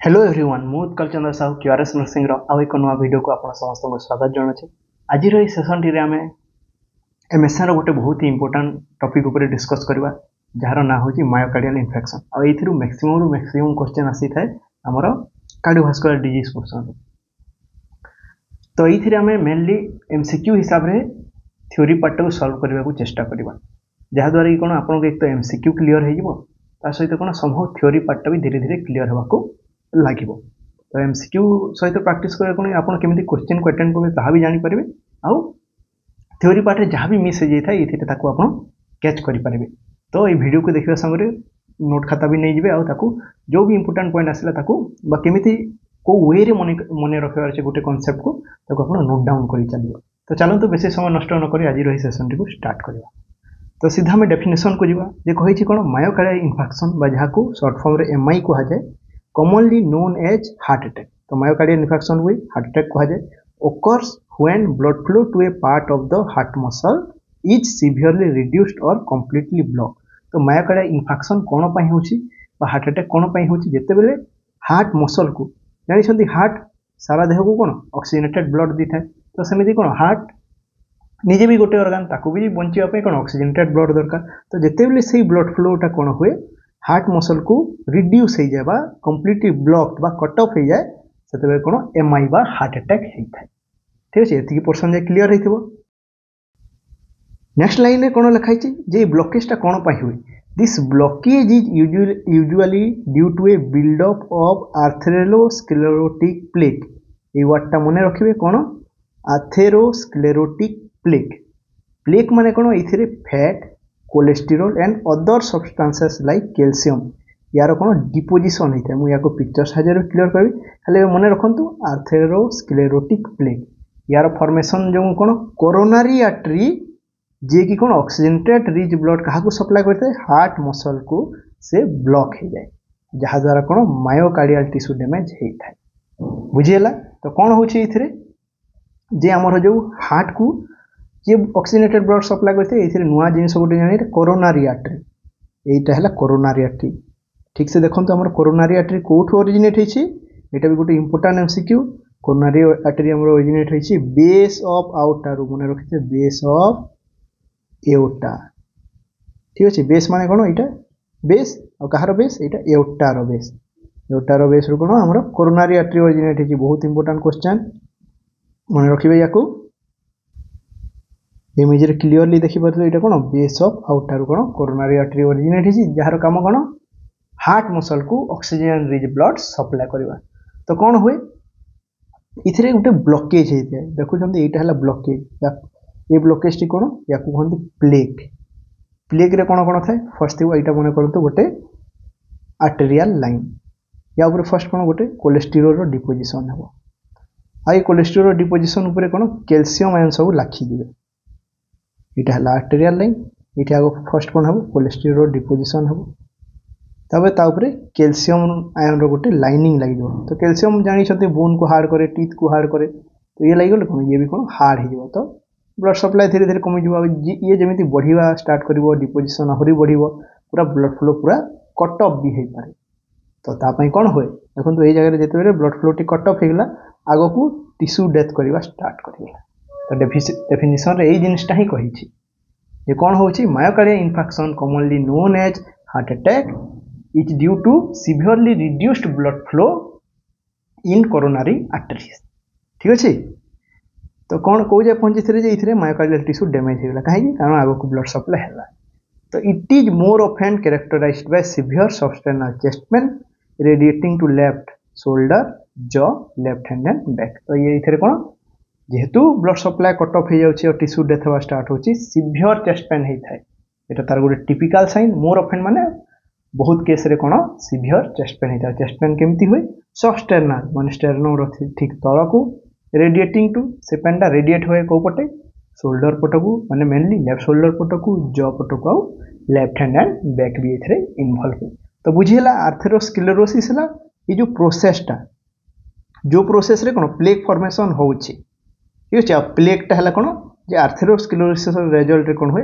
Hello everyone मु उत्कल चंद्र Sahu QRS nursing आउ एक नुआ वीडियो को आप समस्त स्वागत जनाऊे। आज सेसन टी आम एमएसआर गोटे बहुत ही इंपोर्टाट टॉपिक उपर डिस्कस करवा जार ना हूँ मायोकार्डियल इन्फेक्शन। आउ मैक्सिमम क्वेश्चन आसी थाए आमर कार्डियोवास्कुलर डिजीज पोर्शन। तो ये आम मेनली एमसीक्यू हिसाब से थ्योरी पार्ट को सॉल्व करने को चेष्टा करवा जहाद्वारा कि कौन आपको एक तो एमसीक्यू क्लीयर हो सहित कौन संभव थ्योरी पार्ट भी धीरे धीरे क्लीयर होगा लगे। तो एमसीक्यू सहित प्रैक्टिस करने आप केमी क्वेश्चन को अटेंड करेंगे ताहा भी जानीपारे आउ थ्योरी पार्ट में जहाँ भी मिस हो जाए ये आप कैच करेंगे। तो ये वीडियो को देखा समय नोट खाता भी नहीं जाए आउ जो भी इंपोर्टाट पॉइंट आसला केमी को वे मन रखा गोटे कॉन्सेप्ट को आप नोट डाउन कर चलिए। तो चलते बेसी समय नष्ट नक आज रही सेसन टी स्टार्ट करवा। तो सीधा आम डेफिनेशन को जावा जे कही कौन मायोकार्डियल इन्फेक्शन जहाँ को शॉर्ट फॉर्म रे एमआई कहा जाए commonly known as heart attack। तो मायोकार्डियल इन्फेक्शन हुए हार्ट अटैक कहा जाए occurs when blood flow to a part of the heart muscle is severely reduced or completely blocked। तो मायोकार्डियल इन्फेक्शन कौन पाई होची बा हार्ट अटैक कौन पाई होची जेते बेले हार्ट मसल को जानि छथि हार्ट सारा देह को कौन ऑक्सीजनेटेड ब्लड दी थाए। तो सेमिति कौन हार्ट निजे भी गोटे ऑर्गन ताको भी बंचिया पे कौन ऑक्सीजनेटेड ब्लड दरकार। तो जेते बेले सेही ब्लड फ्लोटा कौन हुए हार्ट मसल को रिड्यूस हो जाए कंप्लीटली ब्लॉक्ड बा कट ऑफ हो जाए से कौन एमआई बा हार्ट अटैक होता है। ठीक अच्छे ये पोर्सन जाए क्लीयर हो। नेक्स्ट लाइन में कौन लिखाई जे ब्लॉकेजटा कौन पाई हुए this blockage is usually due to a buildup of atherosclerotic plaque. ये वर्डटा मन रखिए कौन आर्थेरोस्क्लेरोटिक प्लेक। प्लेक माने कौन ये fat cholesterol and other substances like calcium यार कौन डिपोजिशन होता है। मुझे या पिक्चर साहाଯ୍य क्लियर करी खाली मन रखु आर्थेरोस्क्लेरोटिक प्लेक यार फॉर्मेशन जो कौन कोरोनरी आर्टरी जे कि कौन ऑक्सीजनेटेड रिच ब्लड क्या सप्लाई करते हैं हार्ट मसल को से ब्लॉक हो जाए जहाद्वारा कौन मायोकार्डियल टिश्यू डैमेज होता है। बुझीगला। तो कौन होची जे आमर जो हार्ट को जे ऑक्सीजनेटेड ब्लड सप्लाई करते हैं नुआ जिन गोटे जानी कोरोनरी आर्टरी यहीटा है कोरोनरी आर्टरी। ठीक से देखो आम कोरोनरी आर्टरी कौटू ओरिजिनेट होती भी गोटे इंपोर्टाट एमसीक्यू। कोरोनरी आर्टरी आम ओरिजिनेट होती बेस ऑफ आउटर मन रखिए बेस ऑफ एओर्टा। ठीक अच्छे बेस माने कौन यहाँ बेस और कहार बेस यहाँ एओर्टार बेस एओर्टार बेस रू कौन आम कोरोनरी आर्टरी ओरिजिनेट होती। बहुत इंपोर्टाट क्वेश्चन मन रखिए या इमेज रे क्लियरली देखि पारे ये कौन बेस ऑफ आउटर कौन कोरोनरी आर्टरी ओरिजिनेट होती जार काम कौन हार्ट मसल को ऑक्सीजन रिच ब्लड सप्लाई करवा। तो कौन हुए इथे गोटे ब्लॉकेज होता है देखुं यहाँ है ब्लॉकेज ये ब्लॉकेज टी कौन या कहते प्लेक। प्लेक रे कौन कौन थाए फर्स्ट थी यहाँ मन करते गोटे आर्टेरियल लाइन या फर्स्ट कौन गोटे कोलेस्टेरोल डिपोजिशन हम आई कोलेस्टेरोल डिपोजिशन उपर कौन कैल्शियम आयन सब लाखिजे यहाँ है आर्टेरियल लाइन ये आगे फर्स्ट कौन हम कोलेस्टेरोल डिपोजिशन हम तापर कैल्शियम आयन गोटे लाइनिंग लगे। तो कैल्शियम जानी बोन को हार्ड करे टीथ को हार्ड करे तो ये लगे कौन ये भी कौन हार्ड हो। तो ब्लड सप्लाई धीरे धीरे कमी ये जमी बढ़िया स्टार्ट कर डिपोजिशन आहरी बढ़ पूरा ब्लड फ्लो पूरा कट ऑफ भी हो पाए। तो तापाई कौन हुए देखो ये जगह जिते ब्लड फ्लो टी कट ऑफ होगा आग को टिश्यू डेथ करवा स्टार्ट करगला। तो डेफिनेशन यही जिनटा ही कही कौन हो myocardial infarction commonly known as heart attack is due to severely reduced blood flow in coronary arteries. ठीक अच्छे। तो कौन कौ जाए पहुंची थे मायोकार्डियल टिश्यू डैमेज होगा कहीं कारण आग को ब्लड सप्लाई है। तो it is more often characterised by severe substernal chest pain radiating to left shoulder jaw left hand and back. तो ये इथे कौन जेहेतु ब्लड सप्लाई कट ऑफ हो जाए और टिश्यू डेथ हवा स्टार्ट होची सीवियर चेस्ट पेन होता है ये तार गोटे टिपिकल साइन। मोर ऑफन माने बहुत केस रे कौन सीवियर चेस्ट पेन होता है। चेस्ट पेन केमती हुए सबस्टेरनल माने स्टेरनम ठीक तल को रेडिएटिंग टू से पेनटा रेडिएट हुए कौ पटे शोल्डर पट को माने मेनली लेफ्ट शोल्डर पट को जॉ पट को आउ लेफ्ट हैंड एंड बैक भी ये इनवॉल्व हुए। तो बुझीगला आर्थेरोस्क्लेरोसिस है ये जो प्रोसेसटा जो प्रोसेस रे कौन प्लेक फॉर्मेशन होची। ठीक अच्छे। प्लेकटा है कौन आर्थेरोस्क्लेरोसिस रिजल्ट कौन हुए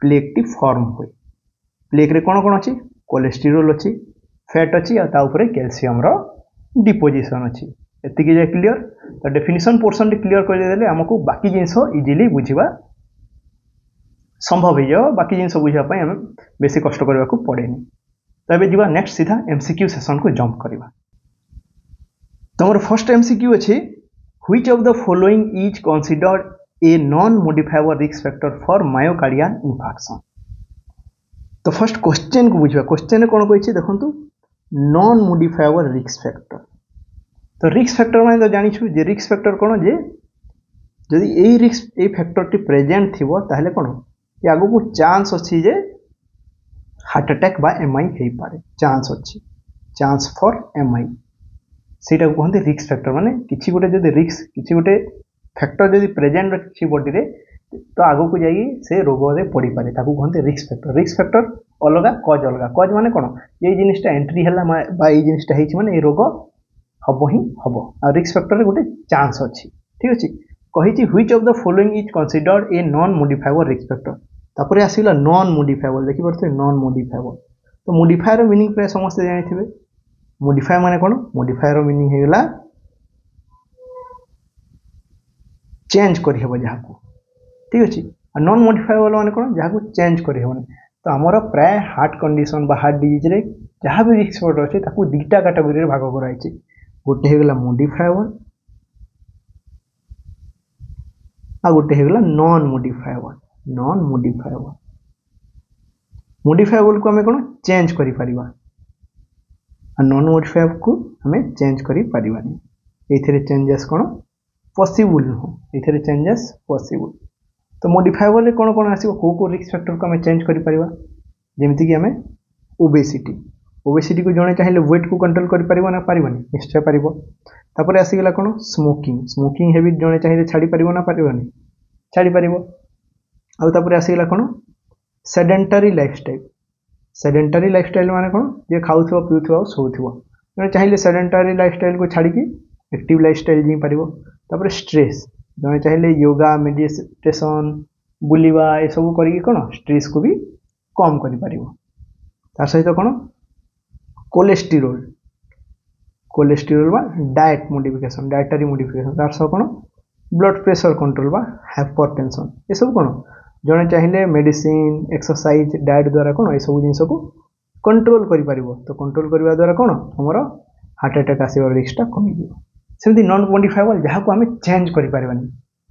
प्लेक टी फॉर्म हुए। प्लेक रे कौन कौन अच्छी कोलेस्टेरोल अच्छी फैट अच्छी कैल्शियम डिपोजिशन अच्छी एतिकी जाए क्लियर। तो डेफिनेशन पोर्शन क्लियर करदेले आमको बाकी जिनस इजिली बुझा संभव हो बाकी जिनस बुझापी आम बेसी कष्ट करने को पड़ेनि। तो ये जी नेक्स्ट सीधा एमसीक्यू सेशन को जंप करवा। तो मोर फर्स्ट एमसीक्यू अच्छे which of the following is considered a non modifiable risk factor for myocardial infarction. तो फर्स्ट क्वेश्चन को बुझा क्वेश्चन कौन कही देखो नॉन मॉडिफाइबल रिस्क फैक्टर। तो रिस्क फैक्टर माने तो जानिछु जे रिस्क फैक्टर कौन जे जदि ए रिस्क ए फैक्टर टी प्रेजेंट थिबो ताहले कौन कि आगो को चांस अच्छी जे हार्ट अटैक बा एमआई हो पारे चांस अच्छी चांस फॉर एमआई सेटा को कहते रिस्क फैक्टर माने किछि गोटे जदि रिस्क किछि गोटे फैक्टर जदि प्रेजेंट अच्छी बॉडी रे तो आगो को जाई से रोग रे पड़ी पारे ताको कहते रिस्क फैक्टर। रिस्क फैक्टर अलग कज माने कौन ये जिनिसटा एंट्री हैला बा ये जिनिसटा हेछि माने ए रोग हबो ही हबो आ रिस्क फैक्टर रे गोटे चांस अच्छी ठीक अछि। कहिछि which of the following is considered a non modifiable risk factor तापर आसीला नॉन मॉडिफाइबल देखि परते नॉन मॉडिफाइबल। तो मॉडिफायर मीनिंग प्राय समस्त जानिथिबे मॉडिफायर माने कौन मॉडिफायर मीनिंग हेला चेंज करि हेबो जाहाको ठीक अछि। आ नॉन मॉडिफाइबल माने कौन जाहाको चेंज करि हेबो। तो हमर प्राय हार्ट कंडीशन बा हार्ट डिजीज रे जहाँ भी रिस्क फैक्टर अछि ताको दुईटा कैटेगरी रे भाग कराइछि गोटे हेगला मॉडिफाइबल आ गोटे हेगला non modifiable. Non modifiable modifiable को हमें कौन चेंज करि परिबा आ नॉन मॉडिफाइबल को हमें चेंज करि परिबानी एथिरे चेंजेस कौन पॉसिबल नुह एथिरे चेंजेस पॉसिबल। तो मॉडिफाइबल रे कौन कौन आसीबो को रिस्क फैक्टर को हमें चेंज करि परिबा जेमिति कि हमें ओबेसिटी ओबेसिटी को जणे चाहिले वेट को कंट्रोल करि परिबो ना परिबनी निश्चय परिबो। तापर आसी गेला कौन स्मोकिंग स्मोकिंग हैबिट जणे चाहिले छाड़ी परिबो ना परिबनी छाड़ी परिबो। आ तापर आसी गेला कौन सेडेंटरी लाइफस्टाइल माने कौन जे खाउथबो पिउथबो सोउथबो जणे चाहिले सेडेंटरी लाइफस्टाइल को छाड़ी की एक्टिव लाइफस्टाइल जी परिबो। तापर स्ट्रेस जणे चाहिले योगा मेडिटेशन बुलिबा ए सब करी कौन स्ट्रेस को भी कम करि परिबो। तार सहित कौन कोलेस्टेरोल बा डाएट मॉडिफिकेशन डाएटरी मॉडिफिकेशन तार सह कौन ब्लड प्रेशर कंट्रोल बा हाइपरटेंशन ये सब कौन जणे चाहिले मेडिसिन एक्सरसाइज डाएट द्वारा कौन ये सब जिनिस को कंट्रोल करि परिबो। तो कंट्रोल करबा द्वारा कौन हमर हार्ट अटैक आसीबार रिस्कटा कमी जिवो। सेमती नॉन मॉडिफाइबल जहाँ को हमें चेंज करि परिबानी।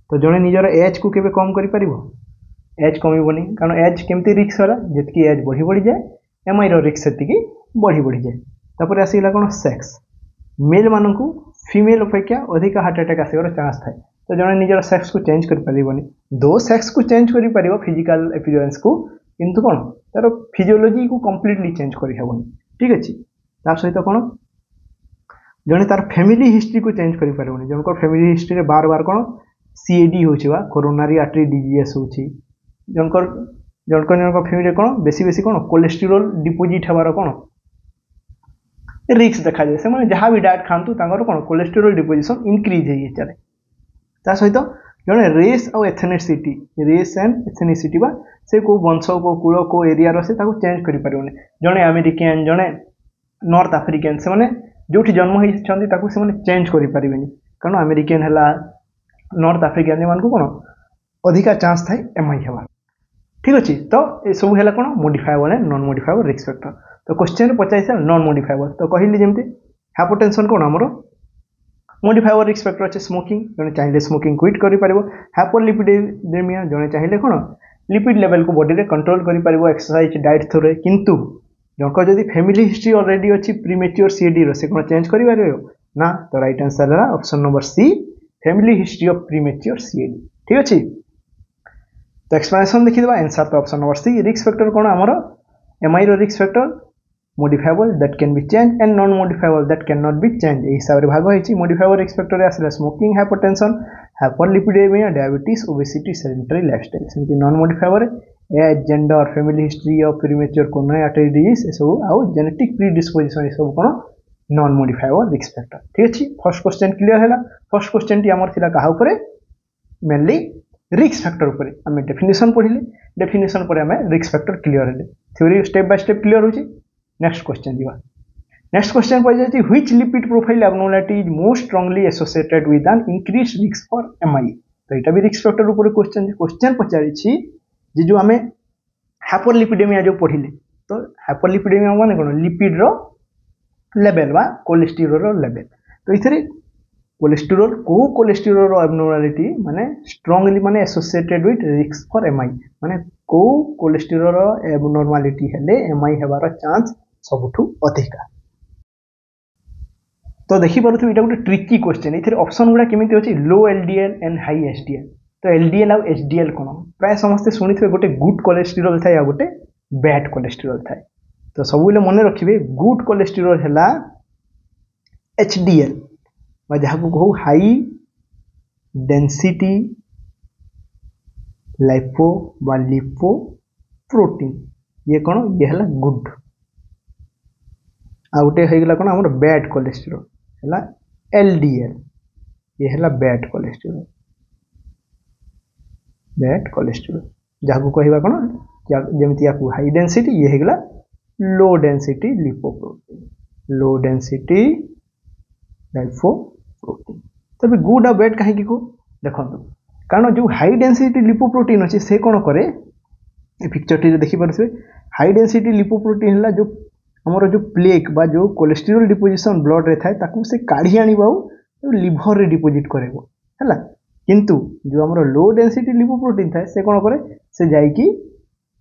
तो जणे निजर एज को केबे कम करि परिबो एज कमिबोनी कारण एज केमती रिस्क होला जेतकी एज बढ़ी जाए एमआई रो रिस्क सेतिकी बढ़ी जाए। तापर आसीला कौन सेक्स मेल मानकू फीमेल अपेक्षा अधिक हार्ट अटैक आसीबार चांस थाए। तो जणे निजर सेक्स को चेंज करि परिबोनी दो सेक्स को चेंज करि परिबो फिजिकल अपीयरेंस को किंतु कौन तार फिजियोलॉजी को कंप्लीटली चेंज करि हेबोनी ठीक अछि। तार सहित कौन जणे तार फैमिली हिस्ट्री को चेंज करि परिबोनी जनकर फैमिली हिस्ट्री रे बार बार कौन सीएडी होछि बा कोरोनरी आर्टरी डिजीज होछि जनकर फैमिली कौन बेसी कौन कोलेस्टेरोल डिपोजिट हेबार कौन रिस्क देखा जाए से जहाँ भी डाएट खातु कौन कोलेस्टेरोल डिपोजिशन इंक्रीज हो चले। ता सहित जड़े रेस और एथेनिसिटी बा से को वंश को कूल को एरिया से चेंज कर पारे जड़े अमेरिकान जड़े नॉर्थ आफ्रिकान से माने जो जन्म होती चेंज कर पारे कारण अमेरिकान है नॉर्थ आफ्रिकान मान को कौन अधिका चांस थाए एमआई हेबार ठीक अच्छे। तो ये सब है कौन modifiable and non modifiable risk factor. तो क्वेश्चन पचार नॉन मॉडिफाइबल तो कहली जमी हाइपरटेंशन कौन आमर मॉडिफाइबल रिस्क फैक्टर अच्छे स्मोकिंग जड़े चाहिए स्मोकिंग क्विट कर हाइपरलिपिडेमिया जड़े चाहिए कौन लिपिड लेवल को बॉडी रे कंट्रोल कर एक्सरसाइज डाइट थ्रू किंतु जनक जदि फैमिली हिस्ट्री ऑलरेडी अच्छी प्रीमेच्योर सीएडी से कौन चेंज कर ना। तो राइट आंसर है option number C family history of premature CAD ठीक अच्छे। तो एक्सप्लेनेशन देखीदे आंसर तो option number C risk factor कौन आमर एमआई रो risk factor modifiable that can be change and non modifiable that can not be change हिसाब से भाग होती। मॉडिफाइबल रिस्क फैक्टर आसला smoking hypertension hyperlipidemia diabetes obesity sedentary lifestyle सेमती non modifiable age gender family history of premature coronary artery disease ये सब आउ genetic predisposition ये सब कौन नॉन मॉडिफाइबल रिस्क फैक्टर ठीक अच्छे। फर्स्ट क्वेश्चन क्लियर है। फर्स्ट क्वेश्चन टी आमर थिला कहा उपरे मेनली रिस्क फैक्टर उपरे आम डेफिनेशन पढ़िले डेफिनेशन पर आम रिस्क फैक्टर क्लियर है theory step by step clear होची। नेक्स्ट क्वेश्चन जीवा नेक्स्ट क्वेश्चन पड़ी which lipid profile abnormality is most strongly associated with an increase risk for MI. तो यहाँ भी रिस्क फैक्टर ऊपर क्वेश्चन पचारि जो आम हाइपरलिपिडेमिया जो पढ़िले तो हाइपरलिपिडेमिया माने कौन लिपिड रो लेवल बा कोलेस्टेरोल रो लेवल। तो इथे कोलेस्टेरोल कोलेस्टेरोल एबनॉर्मालिटी माने स्ट्रांगली माने associated with risk for MI माने को कोलेस्टेरोल एबनॉर्मालिटी हेले एमआई हेबार चांस सबुठु अधिका। तो देखि पारुथु इटा गोटे ट्रिकी क्वेश्चन इथे ऑप्शन गुडा केमिति अछि लो एलडीएल एंड हाई एचडीएल। तो एलडीएल और एचडीएल कोन प्राय समस्त सुनिथे गोटे गुड कोलेस्टेरोल थाए आ गोटे बैड कोलेस्टेरोल थाए। तो सबुले मन रखिबे गुड कोलेस्टेरोल हैला एचडीएल बा जहा को कहू हाई डेंसिटी लाइपो बा लिपो प्रोटीन ये कोन ये हैला गुड। आ गोटे हो गला कोन हमर बैड कोलेस्टेरोल हैला एलडीएल ये हैला बैड कोलेस्टेरोल जहा को कहबा कोन जेमति याकू हाई डेंसिटी ये हो गला लो डेंसिटी लिपोप्रोटीन लो डेंसिटी लाइपोप्रोटीन। तबे गुड और बैड कहीं को देखो कारण जो हाई डेंसिटी लिपोप्रोटीन अच्छे से कौन करे पिक्चर टी देखि पारे हाई डेंसिटी लिपोप्रोटीन है जो हमर जो प्लेक बा जो कोलेस्टेरोल डिपोजिशन ब्लड रे थाए ताकू से काढ़ी आनिबा लिभर रे डिपोजिट करेबो हैला। किंतु जो हमर लो डेंसिटी लिपोप्रोटीन थाए से कौन करे से जाई कि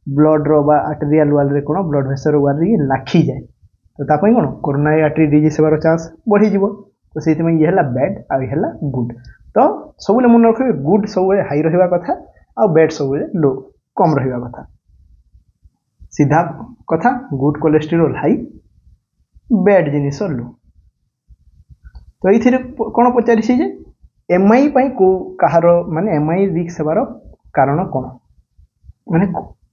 ब्लड रो बा आर्टेरियल वाल रे कोन ब्लड वेसल वाल रे लाखी जाए। तो तापई कोन कोरोनरी आर्टरी डिजीज हेबार चांस बढ़ी जीवो। तो सेति में ये हला बैड आ ये हला गुड। तो सबले मन रखबे गुड सबले हाई रहबा कथा आ बैड सबले लो कम रहबा कथा। सीधा कथा गुड कोलेस्टेरोल हाई बैड जिनिस लो। तो ये कौन पचारि जे एमआई पाई को कहार माने एमआई रिस्क हेबार कारण कौन माने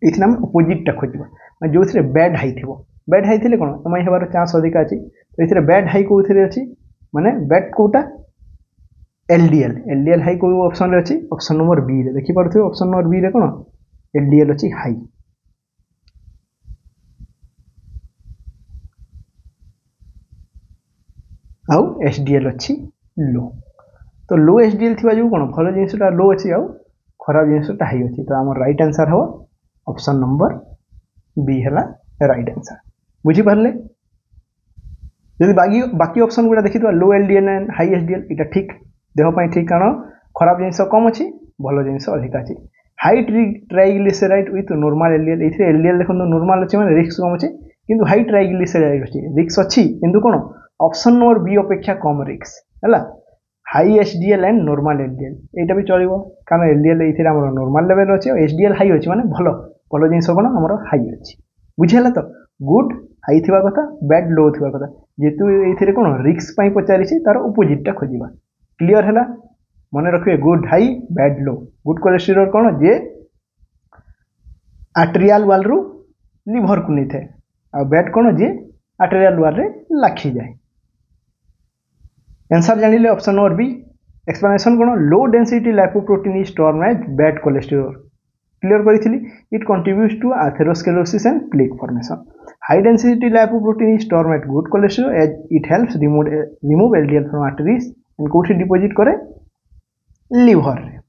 इथना हम अपोजिट टा खोजबा माने जो थरे बैड हाई थिबो बैड हाई थिले कोन एमआई हेबार चांस अधिक अछि। तो इथरे बैड हाई को थरे अछि माने बैड कोटा एलडीएल एलडीएल हाई को ऑप्शन रे अछि ऑप्शन नंबर बी रे देखि परथि ऑप्शन नंबर बी रे कोन एलडीएल अछि हाई। आउ एचडीएल अच्छी लो। तो लो एचडीएल थी जो कौन भल जिनसा लो अच्छी आउ खराब जिनसा हाई अच्छी। तो आम राइट आंसर हम ऑप्शन नंबर बी है राइट आंसर बुझीपारे। जब बाकी ऑप्शन गुड़ा देखी लो एलडीएल एंड हाई एचडीएल इटा ठीक देहपाई ठीक कारण खराब जिनस कम अच्छी भल जिनस अधिक अच्छी। High triglyceride with normal LDL ये एलडीएल देखो नॉर्मल अच्छे मैंने रिस्क कम अच्छे किंतु हाई ट्राइग्लिसराइड अच्छी रिस्क अच्छी किंतु कौन ऑप्शन नंबर बी अपेक्षा कम रिस्क है high HDL and normal LDL यहाँ भी चलो कारण एलडीएल ये नॉर्मल लेवल अच्छे एचडीएल हाई अच्छे माने भल भल जिनस कौन आम हाई अच्छी बुझीगला। तो गुड हाई थी कथा बैड लो थी कथा जेहेतु ये कौन रिस्क पचारि तार अपोजिटा खोजा क्लीयर है मन रखिए गुड हाई बैड लो। गुड कोलेस्टेरोल कौन जे आर्टेरियल वाल रु लिभर को नहीं थाए आ बैड कौन जे आर्टेरियल वाल रे लाखी जाए। आंसर जानिले ऑप्शन नंबर बी। एक्सप्लेनेशन कौन low density lipoprotein is term as bad cholesterol clear करी it contributes to atherosclerosis and plaque formation. High density lipoprotein is term at good cholesterol as it helps remove LDL from arteries and कोठी deposit करे liver रे।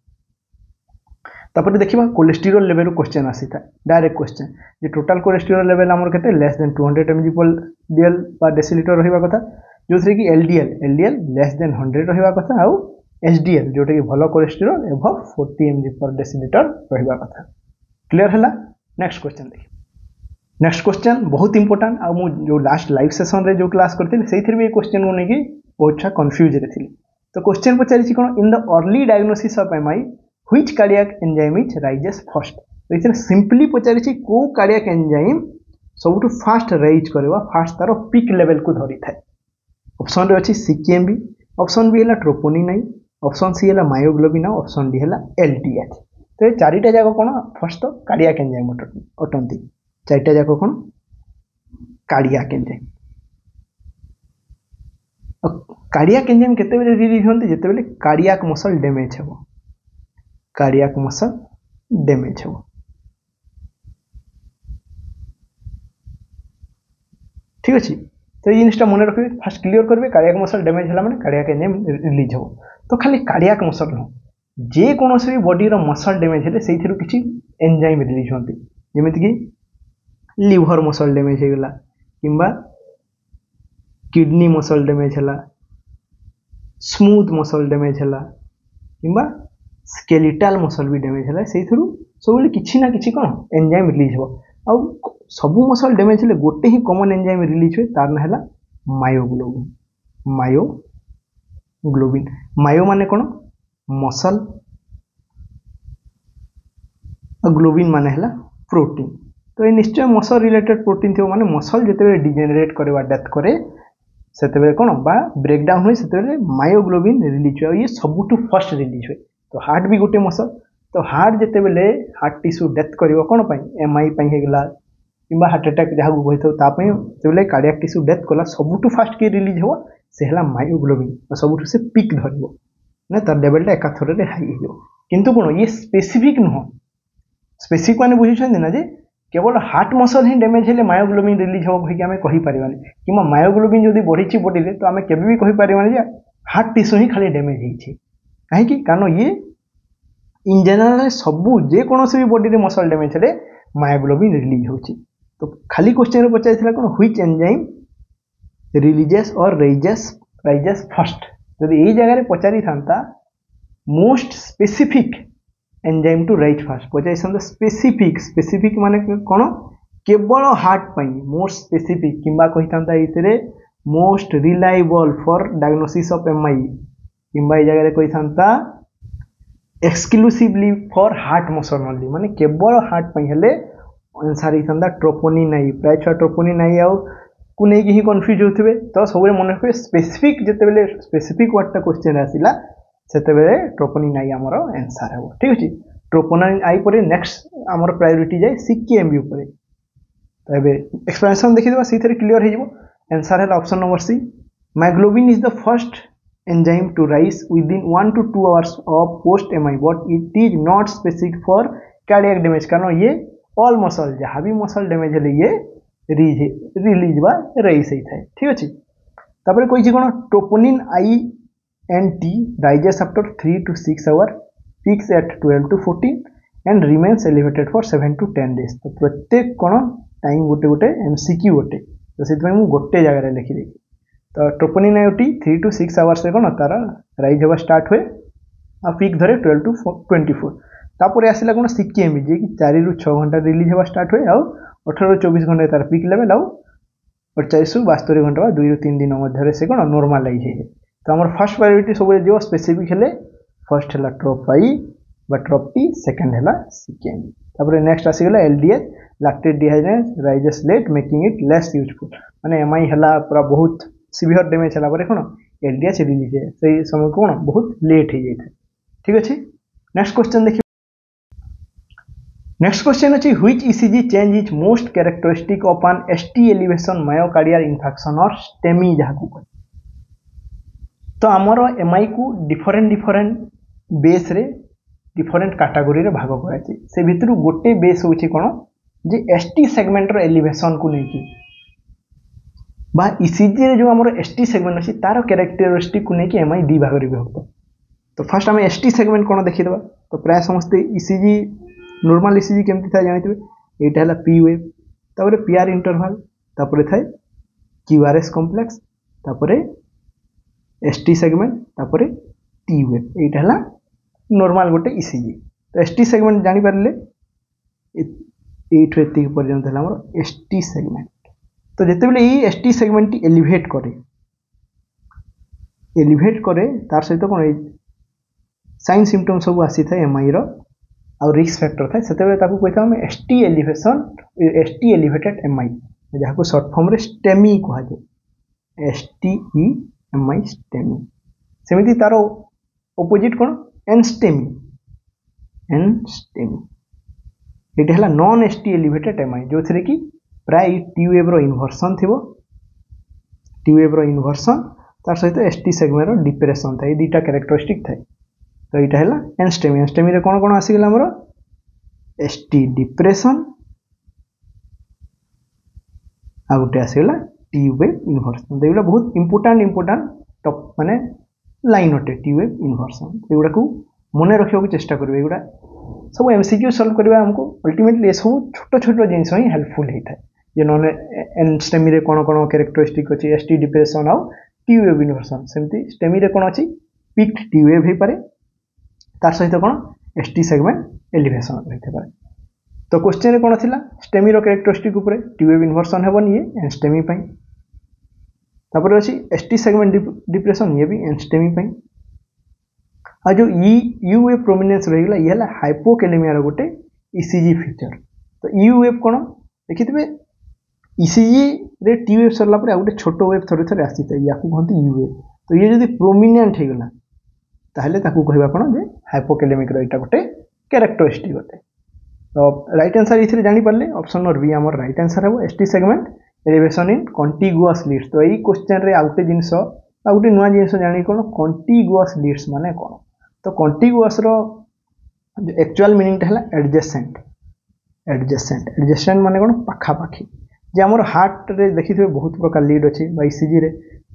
तापर देखिबा cholesterol level question आसी था direct question जे total cholesterol level हमर केते लेस देन 200 mg/dl पर डेसिलिटर रहबा कथा जो थरे कि एलडीएल लेस देन 100 रहबा कथा आउ एचडीएल जोटा कि भलो कोलेस्टेरोल एबव 40 mg/dl रहबा कथा क्लियर हला। नेक्स्ट क्वेश्चन देखि नेक्स्ट क्वेश्चन बहुत इंपोर्टेंट आ मु जो लास्ट लाइव सेशन रे जो क्लास करथिल सेइथिर भी क्वेश्चन को नेकी बहुत छा कंफ्यूज रे थिली। तो क्वेश्चन पचारि कोन in the early diagnosis of MI which cardiac enzyme is rises first. तो इथे सिंपली पचारि को कार्डियक एंजाइम सबुठु फास्ट राइज करबा फास्ट तार पीक लेवल को धरि थाए। ऑप्शन रे अछि सीकेएमबी ऑप्शन बी हैला ट्रोपोनिन आई ऑप्शन सी हैला मायोग्लोबिन ऑप्शन डी हैला एलडीएच। तो ये चारिटा जाक कोन फर्स्ट तो कार्डियक एंजाइम अटंती चारिटा जाक कोन कार्डियक एंजाइम। कार्डियक एंजाइम केते बेले रिलीज होंती जेते बेले कार्डियक मसल डैमेज हेबो कार्डियक मसल डैमेज हेबो। ठीक अछि तो ये जिनिसटा मन रखिए फास्ट क्लियर करेंगे कार्डियाक मसल डैमेज है मैंने कार्डियाक एंजाइम रिलीज हो तो खाली कार्डियाक मसल नुह जेकोसी भी बॉडी मसल डैमेज है से किसी एंजाइम रिलीज होती जमीक लिवर मसल डैमेज होगला कि किडनी मसल डैमेज है स्मूथ मसल डैमेज है कि स्केलेटल मसल भी डैमेज है से सब किसी ना कि कौन एंजाइम रिलीज हो आ सबू मसल डैमेज है गोटे ही कॉमन एंजाइम रिलीज हुए तार ना है मायोग्लोबिन मायोग्लोबिन मायो माने कौन मसल ग्लोबिन माने है प्रोटीन तो ये निश्चय मसल रिलेटेड प्रोटीन थी माने मसल जिते डिजेनेरेट करे डेथ करे से कौन बा ब्रेकडाउन हुए से मायोग्लोबिन रिलीज हुए ये सबुठू फर्स्ट रिलीज हुए तो हार्ट भी गोटे मसल तो हार्ट जिते बेले हार्ट टिश्यू डेथ कर कौन एमआई होगला कि हार्ट अटैक जहाँ को जो कार्डियाक टिश्यू डेथ कला सबुठू फास्ट किए रिलीज हो से है मायोग्लोबिन और सबुठू से पिक धर ना तार लेवलटा एकाथर हाई हो किंतु कौन ये स्पेसिफिक नुह स्पेसिफिक माने बुझे ना जे केवल हार्ट मसल ही डैमेज है मायोग्लोबिन रिलीज हो कि आम कहीपर कि मायोग्लोबिन जब बढ़ी बॉडी में तो आम केवे भी कहीपर हार्ट टिश्यू ही खाली डैमेज होती कहीं कारण ये इन जनरल सबू जेकोसी भी बॉडी में मसल डैमेज है मायोग्लोबिन रिलीज होची तो खाली क्वेश्चन पचार कौन व्हिच एंजाइम रिलीजेस और राइजेस फर्स्ट जब यही जगह पचारि था most specific enzyme to rise fast पचार स्पेसिफिक माने कौन केवल हार्ट पाई मोस्ट स्पेसिफिक किंबा कही था ये most reliable for diagnosis of MI किंबा ये जगह कही था exclusively for heart muscle only माने केवल हार्ट पाई हेले आंसर होता ट्रोपोनिन आई प्राय छुआ ट्रोपोनिन आई को लेकिन ही कन्फ्यूज होते तो सब मन रखिए स्पेसिफिक जिते स्पेसिफिक वर्डटा क्वेश्चन आसला से ट्रोपोनिन आई आमर आंसर हे ठीक अच्छे ट्रोपोनिन आई पर नेक्स्ट आमर प्रायोरिटी जाए सीकेएमबी उपर तो ये एक्सप्लेनेशन देखीद से क्लीयर हो आंसर है option number C myoglobin is the first enzyme to rise within 1 to 2 hours of post MI but it is not specific for cardiac damage कारण ये ऑल मसल जहाँ भी मसल डैमेज है ये release बा rise होता है ठीक अच्छे तापर कोई कौन troponin I and T rises after 3 to 6 hours peaks at 12 to 14 and remains elevated for 7 to 10 days तो प्रत्येक कौन टाइम गोटे गोटे एमसीक्यू गोटे तो से गोटे जगह लिखिदेवी तो ट्रोपोनिन आईटी 3 to 6 hours से कौन तार राइज होगा स्टार्ट हुए आ पीक धरे 12 to 24 तापर आसला कौन सीकेएमबी जी कि 4 to 6 घंटा रिलीज होगा स्टार्ट हुए आउ 18 to 24 घंटे तार पीक लेवल आउ 48 to 72 घंटा 2 to 3 दिन मध्य से कौन नॉर्मलाइज है तो आम फर्स्ट प्रायोरिटी सब जो स्पेसिफिक हेले फर्स्ट है ट्रोप आई बा ट्रोप टी सेकेंड है सीकेएमबी तापर नेक्स्ट आसीगला LDH lactate dehydrate rises late making it less useful माने एमआई है पूरा बहुत सीवियर डैमेज है कौन एलडीएच रिलीज है से समय कौन बहुत लेट हो जाए ठीक अच्छे नेक्स्ट क्वेश्चन देखिए नेक्स्ट क्वेश्चन अच्छे which ECG change is most characteristic of an ST elevation myocardial infection और स्टेमी जहाँ को तो आमर एमआई को डिफरेंट बेस रे डिफरेंट कैटेगरी रे भाग कराई से भितर गोटे बेस होची कौन जे एसटी सेगमेंट रो एलिवेशन को लेकिन बा ईसीजी रे जो आमर एसटी सेगमेंट अच्छी तार कैरेक्टरिस्टिक को लेकिन एमआई दी भाग विभक्त तो फर्स्ट आम एसटी सेगमेंट कौन देखीदे तो प्राय समस्ते ईसीजी नॉर्मल ईसीजी केमती था जानते यहाँ है पी वेव तापर पीआर इंटरवाल तापर थाए क्यूआरएस कॉम्प्लेक्स तापर एसटी सेगमेंट तापर टी वेव यहाँ है नॉर्मल गोटे ईसीजी तो एसटी सेगमेंट जानीपारे ये पर्यंत है आम एसटी सेगमेंट तो जिते बेले ये एसटी सेगमेंट टी एलिवेट करे तार सहित कौन साइन सिम्पटम सब आसी था एमआई रो आ रिस्क फैक्टर था से कही था एसटी एलिवेटेड एमआई जहाँ को सर्ट फॉर्म रे स्टेमी कहुए एसटीईएमआई स्टेमी सेमती तार ओपोजिट कौन एनस्टेमी ये है नॉन एसटी एलिवेटेड एमआई जो थे कि प्राय टी वेव रो इन्वर्सन थी टी वेव रो इन्वर्सन तार सहित एसटी सेगमेंट रो डिप्रेशन था ये दुटा कैरेक्टरिस्टिक था तो यहाँ है एनस्टेमी एनस्टेमी रे कौन कौन आसीगला हमर एसटी डिप्रेशन आ गोटे आसीगला टी वेव इनवर्सन। तो ये बहुत इंपोर्टाट टॉप माने लाइन अटे टी वेव इनवर्सन। एगुड़ा को मन रखा चेष्टा करेंगे। एगुड़ा सब एमसीक्यू सॉल्व करवा हमको अल्टीमेटली ये सब छोट छोट जिन ही हेल्पफुल होता है। जे नॉन स्टेमी रे कौन कौन कैरेक्टरिस्टिक अच्छी एसटी डिप्रेशन आउ टी वेव इनवर्सन सेमती स्टेमी रे कौन अच्छी पिक्ड टी वेव हो पारे तार सहित कौन एसटी सेगमेंट एलिवेशन रही पारे। तो क्वेश्चन रे कौन थिला स्टेमी रो कैरेक्टरिस्टिक ऊपर टी वेव इनवर्सन हेबन ये एनस्टेमी पई। तापर अछि एसटी सेगमेंट डिप्रेशन ये भी एनस्टेमी पई। आ जो यू वेव प्रोमिनेंस रहीगला ये हला हाइपोकैलेमिया रो गोटे ईसीजी फीचर। तो यू वेव कोन देखिथिबे ईसीजी रे टी वेव सरला पर आ गोटे छोट वेव थोड़े थोड़े आसीते याकू कहंती यू वेव। तो ये जदी प्रोमिनेंट हेगला ताहले ताकू कहबा कोन जे हाइपोकैलेमिक रो एटा गोटे कैरेक्टरिस्टिक गोटे। तो राइट आंसर इथिरे जानि परले ऑप्शन नंबर बी हमर राइट आंसर हेबो ST segment elevation in contiguous leads. तो एई क्वेश्चन रे आउटे जिंस आ गोटे नुवा जिंस जानि कोन कॉन्टिगुअस लीड्स माने कोन। तो कॉन्टिगुअस रो जो एक्चुअल मीनिंग टा हला एडजेसेंट। एडजेसेंट माने कोन पाखा पाखी। जे हमर हार्ट रे देखिथिबे बहुत प्रकार लीड अछि बा ईसीजी रे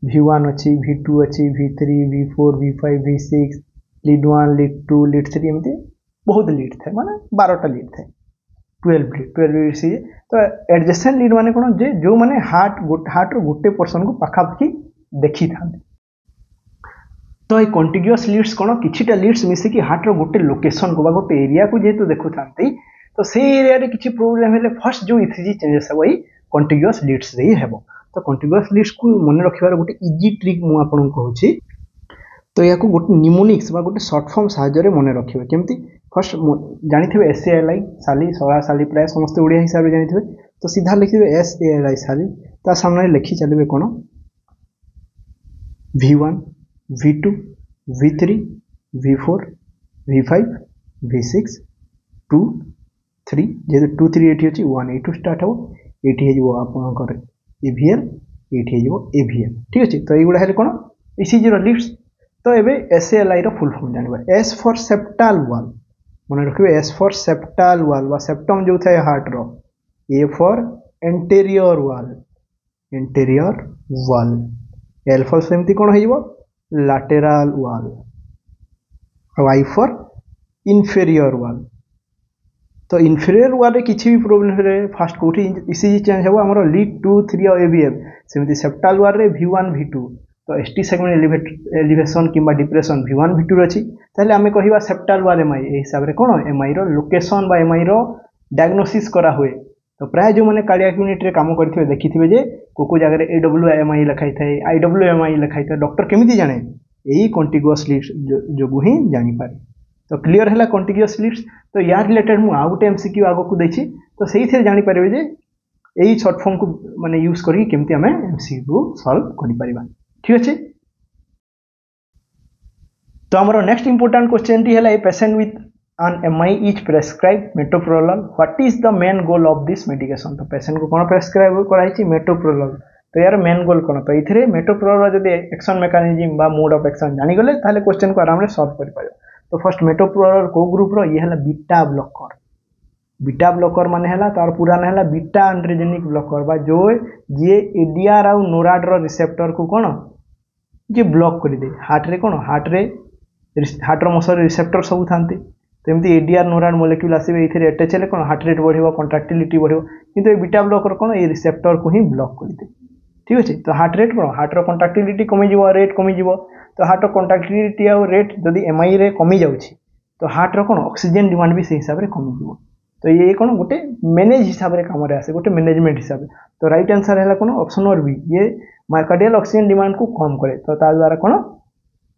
V1 अछि V2 अछि V3 V4 V5 V6 lead 1 lead 2 lead 3 एमती बहुत लीड थे माने 12 टा लीड थे 12 ईसीजी। तो एडजेसेंट लीड माने कोन जे जो माने हार्ट रो गोटे पोर्शन को पाखा पाखी देखि थांते। तो ये कॉन्टिग्युअस लीड्स कौन किछिटा लीड्स मिसिकी हार्ट रो गोटे लोकेशन को बा गोटे एरिया को जेहेतु देखु थांती तो से एरिया रे किछि प्रॉब्लम हेले फर्स्ट जो ईसीजी चेंजेस है वही कॉन्टिग्युअस लीड्स रे ही हेबो। तो कॉन्टिग्युअस लीड्स को मन रखिबार गोटे इजी ट्रिक मु आपन कहूची। तो याको गोटे निमोनिक्स बा गोटे शॉर्ट फॉर्म सहायता रे मन रखिबे केमती फर्स्ट जानिथिबे एसएएलआई साली सळा साली प्राय समस्त ओडिया हिसाब रे जानिथिबे। तो सीधा लिखिबे एसएएलआई साली ता सामने लिखि चलिबे कोन V1 V2 V3 V4 V5 V6 2 3 जे 2 3 एठी अछि 1 8 स्टार्ट हो एठी हे जो आपन कर एवीएल एठी हे जो एवीएल ठीक अछि। तो एगुडा हेले कोन ईसीजी रो लीड्स। तो एबे एसएएलआई रो फुल फॉर्म जानबा एस फॉर सेप्टाल वॉल मन रखिबे एस फॉर सेप्टाल वॉल बा सेप्टम जो थाए हार्ट रो A for anterior wall L for सेमती कोन हेइबो lateral wall y for inferior wall। तो inferior wall रे किछि भी प्रॉब्लम रे फास्ट कोठी ईसीजी चेंज हेबो हमरो लीड 2 3 और एवीएम सेमती सेप्टाल wall रे V1 V2। तो एसटी सेगमेंट एलिवेशन किबा डिप्रेशन V1 V2 रछि ताले हमें कहिबा सेप्टाल wall एमआई ए हिसाब रे कोन एमआई रो लोकेशन बा एमआई रो डायग्नोसिस करा हुए। तो प्राय जो माने कार्डियक यूनिट रे काम करथिबे देखिथिबे जे कोको जगह रे एडब्ल्यूएमआई लिखाई थाए आईडब्ल्यूएमआई लिखाई थाए डॉक्टर केमिति जाने एही कॉन्टिग्युअस लीड्स जो ही जानि पारे। तो क्लियर हैला कॉन्टिग्युअस लीड्स। तो यार रिलेटेड मु आ गुटे एमसीक्यू आगो को दैछि तो सेही थे जानि पारबे जे एही शॉर्ट फॉर्म को माने यूज करी केमिति हमें एमसीक्यू सॉल्व करि परिबा ठीक अछि। तो हमरो नेक्स्ट इंपोर्टेंट क्वेश्चन टी हैला ए patient with an MI is prescribed metoprolol. What is the main goal of this medication? तो पेशेंट को कौन प्रेस्क्राइब कराई छी मेटोप्रोलोल। तो यार मेन गोल कौन तो इथिरे मेटोप्रोलोल जदि एक्शन मेकानिज्म बा मोड ऑफ एक्शन जानि गले ताले क्वेश्चन को आराम रे सॉल्व करि पायो। तो फर्स्ट मेटोप्रोलोल को ग्रुप रो ये हला बीटा ब्लॉकर। बीटा ब्लॉकर माने हला तार पूरा ना हला बीटा एंड्रोजेनिक ब्लॉकर बा जो जे एडीआर आ नोराड रो रिसेप्टर को कोन जे ब्लॉक करि दे हार्ट रे कोन हार्ट रो मसल रिसेप्टर सब थांती। तेमती एडीआर नोराड मोलेक्यूल आसीबे इथिरे अटैच हेले कोन हार्ट रेट बढ़िबो कंट्रैक्टिलिटी बढ़िबो किंतु ए बीटा ब्लॉकर कोन ए रिसेप्टर को ही ब्लॉक करि दे ठीक अछि। तो हार्ट रेट कोन हार्ट रो कंट्रैक्टिलिटी कमी जिवो रेट कमी जिवो। तो हार्ट रो कंट्रैक्टिलिटी आ रेट जदी एमआई रे कमी जाउछि तो हार्ट रो कोन ऑक्सीजन डिमांड भी से हिसाब रे कमी जिवो। तो ये कोन गोटे मैनेज हिसाब रे काम रे आसे गोटे मैनेजमेंट हिसाब रे। तो राइट आंसर हैला कोन ऑप्शन नंबर बी ये मायोकार्डियल ऑक्सीजन डिमांड को कम करे। तो ता द्वारा कोन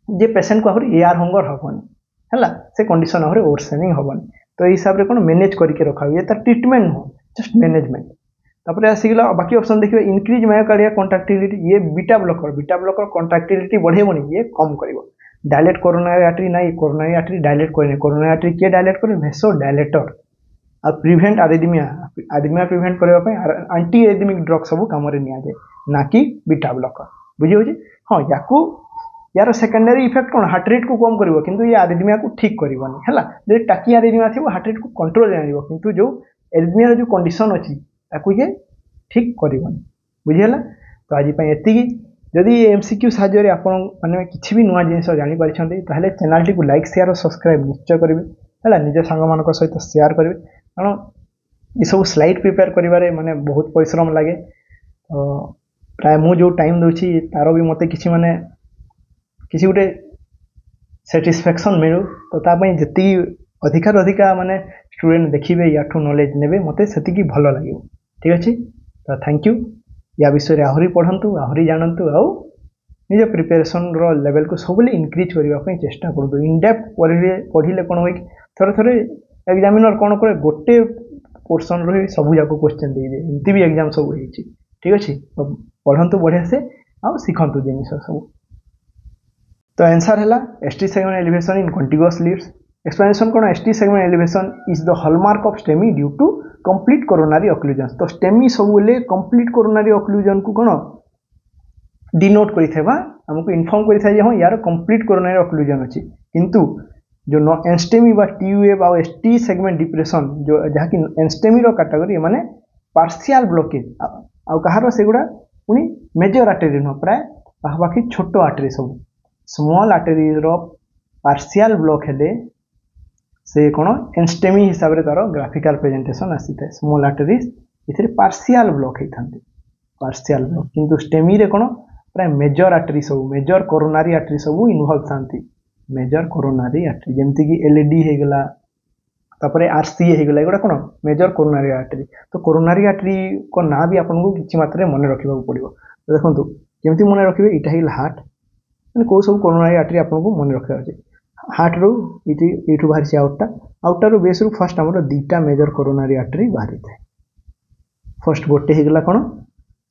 जे पेशेंट को आहुरी एआर हंगर होबनी हैला से कंडीशन आहुरी ओवरस्विमिंग होबनी। तो ए हिसाब रे कोन मैनेज करके रखा ये त ट्रीटमेंट हो जस्ट मैनेजमेंट। तापर आसीगला बाकी ऑप्शन देखिबे इंक्रीज मायोकार्डियल कंट्रैक्टिलिटी ये बीटा ब्लॉकर कंट्रैक्टिलिटी बढ़ेबनी ये कम करबो। डायलेट कोरोनरी आर्टरी नाही कोरोनरी आर्टरी डायलेट करने कोरोनरी आर्टरी के डायलेट करे वेसो डायलेटर आ प्रिवेंट आरिदमिया प्रिवेंट करबा पय एंटी एरिदमिक ड्रग सब काम रे निया जाय ना कि बीटा ब्लॉकर बुझी होजे। हां याकू यार सेकेंडरी इफेक्ट कोन हार्ट रेट को कम करिवो किंतु ये आरिदमिया को ठीक करिवोनी हैला। जे टाकी आरिदमिया थिबो हार्ट रेट को कंट्रोल जानिवो किंतु जो एरिदमिया जो कंडीशन अछि ताकू ये ठीक करिवोनी बुझी हैला। तो आज एतिकी जदि एमसीक्यू साहाय्य आपण मैंने किसी भी नुआ जिन जापारी ताहले चैनल टी लाइक शेयर और सब्सक्राइब निश्चय करेंगे है निज सांग मान सहित शेयर करेंगे कारण ये सब स्लाइड प्रिपेयर करें माने बहुत परिश्रम लगे तो प्राय मु जो टाइम दूची तार भी मत कि माने किसी गोटे सेटिस्फेक्शन मिलू तो तापाई जी अधिकार अधिका माने स्टूडेंट देखिए या नॉलेज नेबे मते सेतिकी भल लगे ठीक अच्छे तो थैंक यू या विषय आहरी पढ़ंतु आहरी जानतु आउ निज प्रिपरेशन रो लेवल को सब इनक्रीज करने चेष्टा करूँ इनडेप्थ पढ़ले कौन हुए थोड़े थोड़े एग्जामिनर कौन करे गोटे पोर्सन रो सब जाक क्वेश्चन दे एमती भी एग्जाम सब होती ठीक अच्छे तो पढ़ंतु बढ़िया से आउ शिखंतु जिन सब तो आंसर है ST segment elevation in contiguous leads explanation कौन ST segment elevation is the hallmark of STEMI due to complete coronary occlusion तो स्टेमी सब कंप्लीट कोरोनरी ऑक्लूजन को कौन डिनोट करिथेबा हमको इन्फॉर्म करिथा जे हां यार कंप्लीट कोरोनरी ऑक्लूजन अछि किंतु जो एनस्टेमी बा टीयूएफ और एसटी सेगमेंट डिप्रेशन जो जहा कि एनस्टेमी रो कैटेगरी माने पार्शियल ब्लॉकेज आ कहार सेगुडा पुनी मेजर आर्टरी न प्राय बाकी छोट आर्टरी सब स्मॉल आर्टरी रो पार्शियल ब्लॉक हेले से कौन एनस्टेमी हिसाब से तार ग्राफिकल प्रेजेंटेशन आसी था स्मॉल आर्टरीज इथे पार्शियल ब्लॉक होता पार्शियल ब्लॉक किंतु स्टेमी रे कौन प्राय मेजर आर्टरी सब मेजर कोरोनरी आर्टरी सब इनवॉल्व था मेजर कोरोनरी आर्टरी जमती कि एलईडी हो गला तापर आरसीए हो गला एगुड़ा कौन मेजर कोरोनरी आर्टरी तो कोरोनरी आर्टरी को ना भी आपको किसी मात्रा मन रखा पड़ो तो देखो केमती मन रखिए यहाँ है हार्ट मैंने कौ सब कोरोनरी आर्टरी आपको मन रखा अच्छे हार्ट रू ये बाहरी आउटर बेस रू फर्स्ट आम दीटा मेजर कोरोनरी आर्टरी बाहरी था फर्स्ट गोटे होगला कौन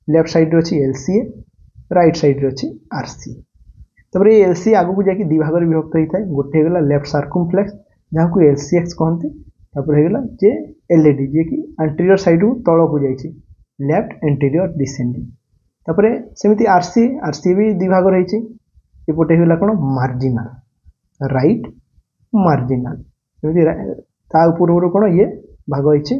लेफ्ट साइड अच्छी एलसीए राइट साइड अच्छी आरसीए तब ये एलसीए आगू को जाकि भाग विभक्त होता है गोटे होगला लेफ्ट सर्कमफ्लेक्स जहाँ को एलसीएक्स कहते होगला जे एलईडी जे कि एंटीरियर साइड रू तल को जाइए लेफ्ट एंटीरियर डिसेंडिंग तापर सेमती आरसीए भी भाग रही एपटे होगला कौन मार्जिनाल राइट मार्जिनाल पूर्व कौन ये भाग होइए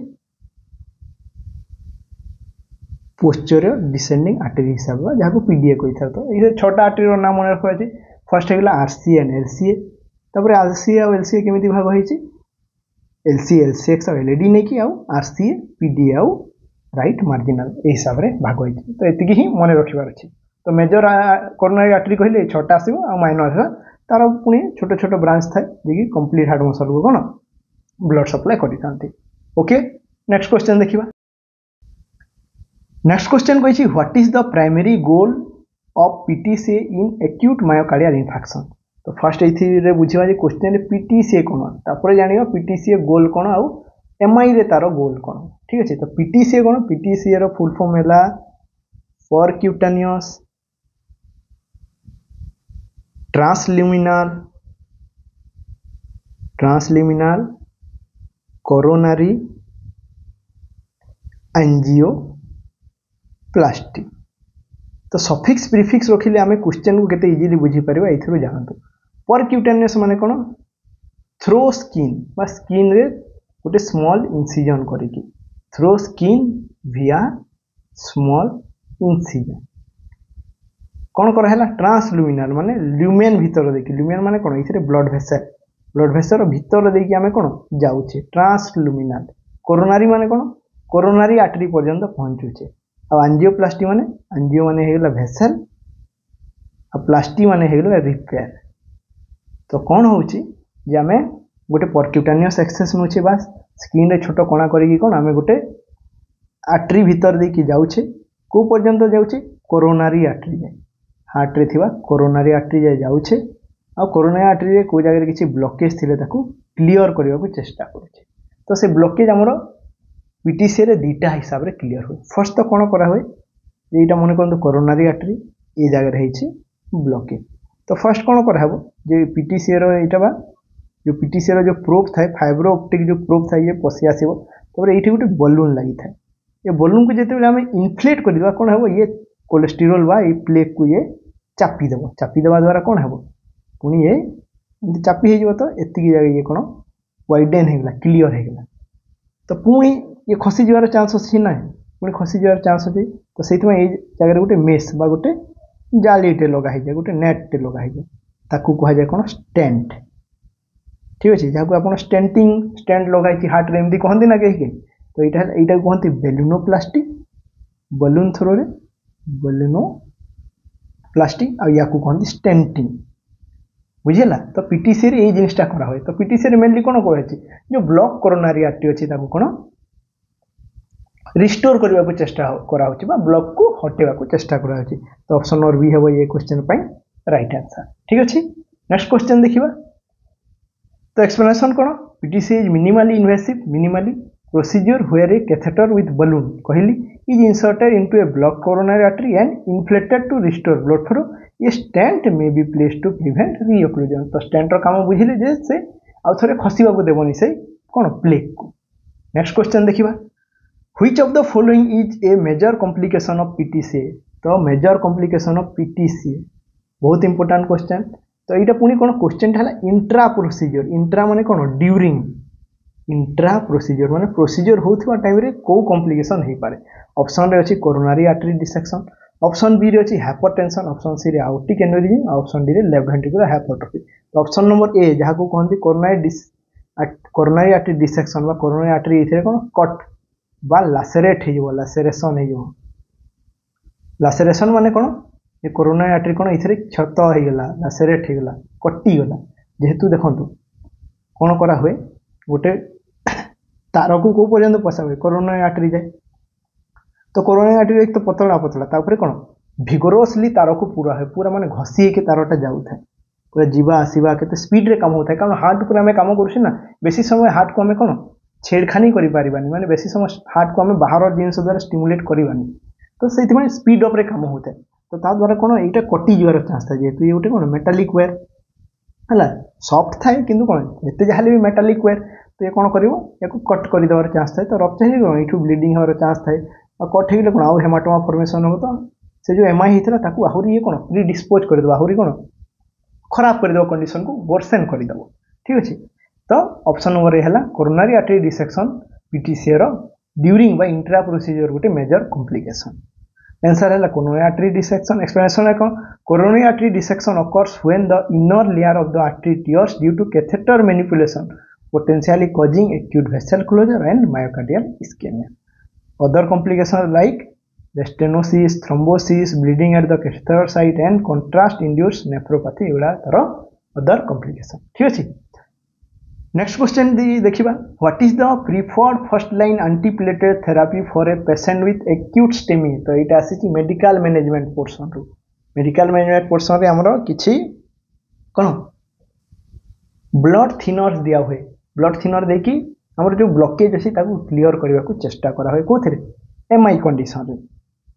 पोस्चरियर डिसेंडिंग आर्टरी हिसाब से जहाँ को पीडीए कही था तो ये 6टा आर्टरी नाम मन रखा है फर्स्ट होगला आरसीए एंड एलसीए तापर आरसीए और एलसीए केमी भाग होइए एलसीए एलसीएक्स और एलईडी नहीं कि आरसीए पीडीए आउ राइट मार्जिनाल ए हिसाब से भाग होइए तो एतिकी ही मन रखिबार अछि तो मेजर कोरोनरी आर्टरी कहले 6टा आसीबो आ माइनर तार पुणी छोट छोट ब्रांच थाए जी कंप्लीट हार्ट मसल को कौन ब्लड सप्लाई करते ओके नेक्स्ट क्वेश्चन देखिबा नेक्स्ट क्वेश्चन कही what is the primary goal of PTCA in acute myocardial infection तो फर्स्ट ये बुझा क्वेश्चन पीटीसीए कौन तापर जानिबा पीटीसीए गोल कौन आउ एमआई रे तार गोल कौन ठीक अच्छे तो पीटीसीए कौन पीटीसीए रो फुल फॉर्म है परक्यूटानियस ट्रांसल्यूमिनल कोरोनरी एंजियोप्लास्टी तो सफिक्स प्रीफिक्स रखिले आमे क्वेश्चन को केते इजीली बुझी परबा एथरो जानतु परक्यूटानियस माने कोन थ्रो स्किन बा स्किन रे गोटे स्मॉल इंसिजन करिकी थ्रो स्किन विया स्मॉल इंसिजन कौन कराला ट्रांसल्यूमिनल माने ल्यूमेन भीतर देखी ल्यूमेन माने कौन ये ब्लड भेसर भीतर देखिए आम कौन जाऊे ट्रांसल्यूमिनल कोरोनारी माने कौन कोरोनारी आर्टरी पर्यंत पहुँचुचे आ एंजियोप्लास्टी माने एंजियो माने हेगला भेसल आ प्लास्टी माने हेगला रिपेयर तो कौन होची जे आमे गोटे परक्यूटानियस एक्सेस नउचे बास स्किन रे छोट कणा करिकी कौन आमे गोटे आर्टरी भीतर देखी जाऊे को पर्यंत जाऊे कोरोनारी आर्टरी जाए हार्ट रे थिबा कोरोनारी आर्टरी जाए जाऊे आ कोरोनारी आर्टरी रे को जगह किसी ब्लॉकेज थिले ताकू क्लियर करने को चेष्टा करुचे तो से ब्लॉकेज आमर पीटीसीए रे दीटा हिसाब रे क्लियर हुए फर्स्ट तो कौन करा हुए ये मन करते कोरोनारी आर्टरी ये जगह है ब्लॉकेज तो फर्स्ट कौन कराब जो पीटीसीए रो जो पीटीसीए रो जो प्रोब थाए फाइब्रो ऑप्टिक जो प्रोब थाए ये पशि आसो तापर ये गोटे बलून लगी था ये बलून को जिते आम इनफ्लेट करवा कौन हम ये कोलेस्टेरोल बा ये प्लेग को ये चापीदेवा द्वारा कौन हम पुणी ये चापी हो तो एतिकी जगह ये कौन वाइडेन होगा क्लीयर होगा तो पुणी ये खसी जबार चान्स अच्छी ना पुणी खसी जबार चान्स अच्छे तो से जगह गोटे मेस बा गोटे जालीटे लगा जाए गोटे नेटे लगा जाए ताकू कह जाए कौन स्टेंट ठीक अच्छे जहाँ आप स्टेंटिंग स्टेंट लगाई हार्ट एमती कहते ना कहीं तो यहाँ कहते बेलुनोप्लास्टी बलून थ्रो रे बेलुनोप्लास्टी या कहते स्टेंटिंग बुझेगा तो पीटीसी रे जिनटा करा हुए तो पीटीसी रे मेनली कौन कहे जो ब्लॉक कोरोनारी आर्टरी अच्छी कौन रिस्टोर करने को चेष्टा करा ब्लॉक को हटेवा को चेष्टा करा तो ऑप्शन नंबर बी है ये क्वेश्चन राइट आंसर ठीक अच्छे नेक्स्ट क्वेश्चन देखिए तो एक्सप्लेनेशन कौन PTC is minimally invasive minimally procedure where a catheter with balloon कहली is inserted into a block coronary artery and inflated to restore blood flow ये stent may be place to prevent reocclusion तो स्टेंटर काम बुझिले जे से आउ थरे खसिबा को देबनी से कौन प्लेग को नेक्स्ट क्वेश्चन देखिबा which of the following is a major complication of PTC तो मेजर कॉम्प्लिकेशन ऑफ पीटीसी बहुत इंपोर्टेंट क्वेश्चन तो यहाँ पुणी कौन क्वेश्चन है इंट्रा प्रोसीजर इंट्रा माने कौन ड्यूरिंग इंट्रा प्रोसीजर माने प्रोसीजर होता टाइम रे को कॉम्प्लिकेशन हो पारे ऑप्शन रे अच्छी coronary artery dissection option B रे अच्छी हाइपरटेंशन ऑप्शन सी रे आउटिक एन्युरिज्म ऑप्शन डी रे लेफ्ट वेंट्रिकुलर हाइपरट्रोफी तो ऑप्शन नंबर ए जहाँ को कहते कोरोनरी आर्टरी डिसेक्शन बा कोरोनरी आर्टरी ये कौन कट बा लासेरेट हो लासेरेशन हो लासेरेशन माने कौन ये कोरोनरी आर्टरी कौन ये क्षत होगला लासेरेट होगला कटिगला जेहेतु देखो कौन करा हुए गोटे तार को कौ पर्यंत पशा हुए कोरोनरी आर्टरी जाए तो कोरोनरी आर्टरी एक तो पतला पतला तापर कौन भिगोरसली तार को पूरा है पूरा माने घसी के तारटा जाऊे पूरा जीवा आसवा के स्पीड रे काम होता है कारण हार्ट पर आम कम करुना बेसी समय हार्ट को आम कौन छेड़खानी करें माने बेसी समय हार्ट को आम बाहर जिन द्वारा स्टिमुलेट करवानी तो से स्पीड अप रे काम होता है तो ता द्वारा कौन यहाँ कटि जवार चान्स था जेहतु ये गोटे कौन मेटालिक वेयर है सफ्ट थाए कि कौन एत जहाँ भी मेटालिक वेयर तो ये कौन कर कट करदेवार चान्स थाए तो रप्चर हो कौन यू ब्लीडिंग होवार चान्स थाए और कट हो कौन आउ हेमाटोमा फॉर्मेशन हम तो से जो एमआई होता है आहरी ये कौन प्रीडिस्पोज करदेव आहरी कौन खराब करदेव कंडीशन को वर्सेन करदेव ठीक अच्छे तो ऑप्शन नंबर ए है कोरोनरी आर्टरी डिसेक्शन पीटीसी रो ड्यूरिंग बा इंट्रा प्रोसीजर गोटे मेजर कॉम्प्लिकेशन आंसर है कोरोनरी आर्टरी डिसेक्शन एक्सप्लेनेशन है कौन coronary artery dissection occurs when the inner layer of the artery tears due to catheter manipulation potentially causing acute vessel closure and myocardial ischemia other complications like stenosis thrombosis bleeding at the catheter site and contrast induced nephropathy एगुड़ा तार other complication ठीक अच्छे next question देखिबा what is the preferred first line antiplatelet therapy for a patient with acute STEMI तो यहाँ आसी medical management portion रू medical management portion रे हमरो किछि कोन ब्लड थिनर्स दिया हुए ब्लड थिनर देकी हमर जो ब्लॉकेज अछि ताकू क्लियर करबा को चेष्टा करा हुए कोथरे एमआई कंडीशन रे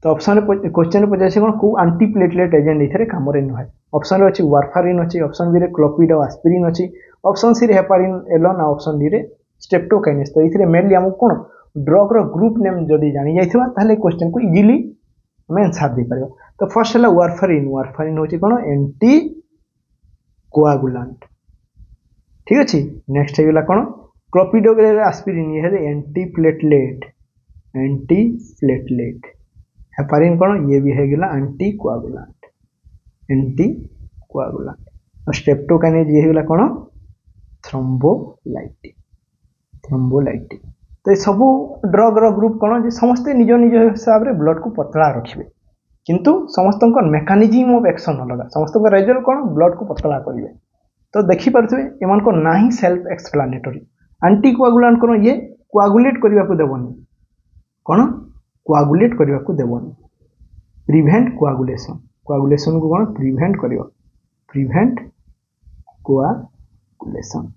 तो ऑप्शन क्वेश्चन पचासे कौन को एंटीप्लेटलेट एजेंट ये कम नुहे ऑप्शन रे अच्छी वारफारिन अच्छी ऑप्शन बी रे क्लोपिड और एस्पिरिन अच्छी ऑप्शन सी रे हेपारिन एलोन और ऑप्शन डी रे स्ट्रेप्टोकाइनेस तो ये मेनली आमको कौन ड्रग रो ग्रुप नेम जदि जानी जाइथिबा ताले क्वेश्चन को इजीली हम आंसर दे पारिबा तो फर्स्ट है वारफारिन वारफारिन होची कौन एंटी कोआगुलेंट ठीक अच्छे नेक्स्ट है कौन क्लोपिडो एस्पिरिन ये है एंटीप्लेटलेट हेपारिन कौन ये भी है एंटी कोआगुलेंट और स्ट्रेप्टोकाइनेज ये है कौन थ्रोम्बोलाइटिक तो ये सब ड्रग रो ग्रुप कौन समस्ते निज निज हिसाब से ब्लड को पतला रखिए किंतु समस्त मेकानिज्म ऑफ एक्शन अलग समस्त रिजल्ट कौन ब्लड को पतला करेंगे तो देखिपे एम ना ही सेल्फ एक्सप्लानेटरी एंटी कोआगुलेंट कौन ये कोआगुलेट करने को देवनी कौन कोआगुलेट करने को देवनी प्रिवेंट कोआगुलेशन को कौन प्रिवेंट कोआगुलेशन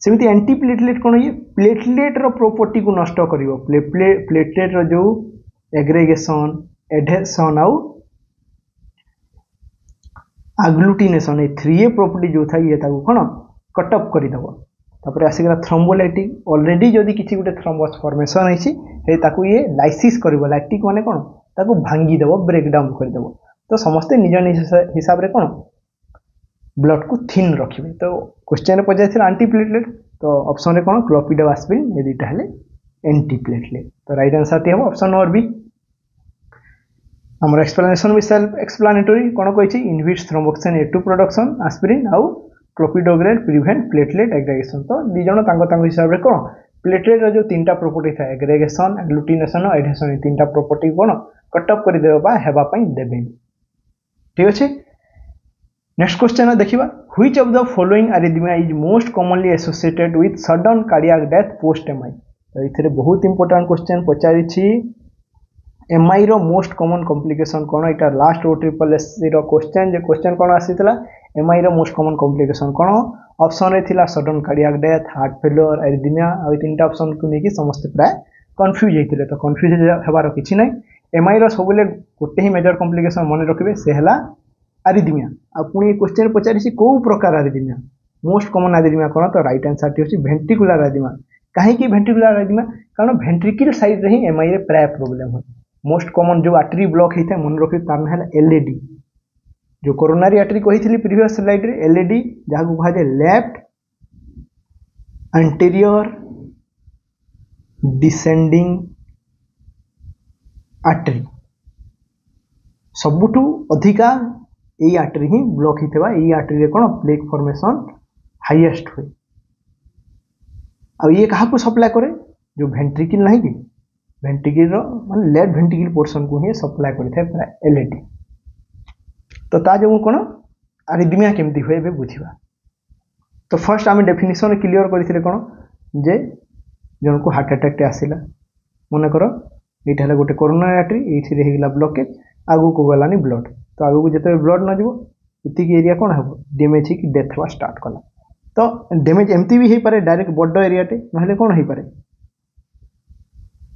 सेमती एंटीप्लेटलेट कौन ये प्लेटलेट रो प्रॉपर्टी को नष्ट करिवो प्लेटलेट रो जो एग्रीगेशन एडहेशन आउ आग्लूटिनेशन ये 3A प्रॉपर्टी जो था ये ताको कौन कटअप करदेव तापर आसिक थ्रोम्बोलाइटिक ऑलरेडी जदि किसी गोटे थ्रोम्बस फॉर्मेशन है ताको ये लाइसिस करिवो लैक्टिक माने कौन ताको भांगी देव ब्रेकडाउन करदेव तो समस्ते निज निज हिसाब रे कौन ब्लड को थिन रखिए तो क्वेश्चन पचार एंटीप्लेटलेट तो ऑप्शन रे कौन क्लोपिड और एस्पिरिन ये दुटा है एंटीप्लेटलेट तो राइट आंसर टी हम ऑप्शन नंबर बी आमर एक्सप्लेनेशन भी सेल्फ एक्सप्लानेटरी कौन कही inhibits thromboxane A2 production aspirin आउ क्लोपिडोग्रेल प्रिवेंट प्लेटलेट एग्रेगेशन। तो दी जण हिसाब से कौन प्लेटलेट जो 3टा प्रॉपर्टी था एग्रेगेशन एग्लूटिनेशन और एडहेशन 3टा प्रॉपर्टी कौन कटअप कर देबे ठीक अच्छे। नेक्स्ट क्वेश्चन देखिबा which of the following arrhythmia is most commonly associated with sudden cardiac death post MI. तो इथे बहुत इंपोर्टेंट क्वेश्चन पचारि एमआई रो मोस्ट कॉमन कॉम्प्लिकेशन कौन इटा लास्ट OSSC रो क्वेश्चन जे क्वेश्चन कौन आसीतला एमआई रो मोस्ट कॉमन कॉम्प्लिकेशन कौन option रे थिला sudden cardiac death heart failure arrhythmia आ 3टा option को नेकी समस्त प्राय कंफ्यूज हेतिले। तो कंफ्यूज हेबार किछि नै एमआई रो सबले गोटे ही मेजर कॉम्प्लिकेशन मन रखिबे से हला अरिथमिया। आ पुणी क्वेश्चन पचारि को प्रकार अरिथमिया मोस्ट कॉमन अरिथमिया कौन तो राइट आंसर टी होछि वेंट्रिकुलर अरिथमिया। कहीं वेंट्रिकुलर अरिथमिया कारण वेंट्रिकल साइड रे ही एमआई रे प्राय प्रॉब्लम हो। मोस्ट कॉमन जो आर्टरी ब्लॉक होता है मन रखिए तार ना है एलएडी जो कोरोनरी आर्टरी कही प्रीवियस स्लाइड रे एलएडी जहाँ को कहा लेफ्ट एंटीरियर डिसेंडिंग आर्टरी सबुठू अधिका यही आर्टरी ही ब्लॉक होता है। यही आर्टरी रे कौन प्लेक फॉर्मेशन हाईएस्ट हुए। अब ये क्या सप्लाई करे जो वेंट्रिकल नहीं कि वेंट्रिकल मान लेफ्ट वेंट्रिकल पोर्शन को ही सप्लाई करता है एलएडी। तो ता जो कौन अरिथमिया केमती हुए बे बुझा। तो फर्स्ट आम डेफिनेशन क्लियर करते कौन जे जन को हार्ट अटैक आसला मन कर ये गोटे कोरोनरी आर्टरी ये ब्लॉकेज आगू को गलानी ब्लड। तो आगू को जिते ब्लड न जीव उतिक एरिया कौन हम डैमेज ही डेथ हवा स्टार्ट कला। तो डैमेज एमती भी हो पारे डायरेक्ट बड़ एरियाटे ना कौन हो पारे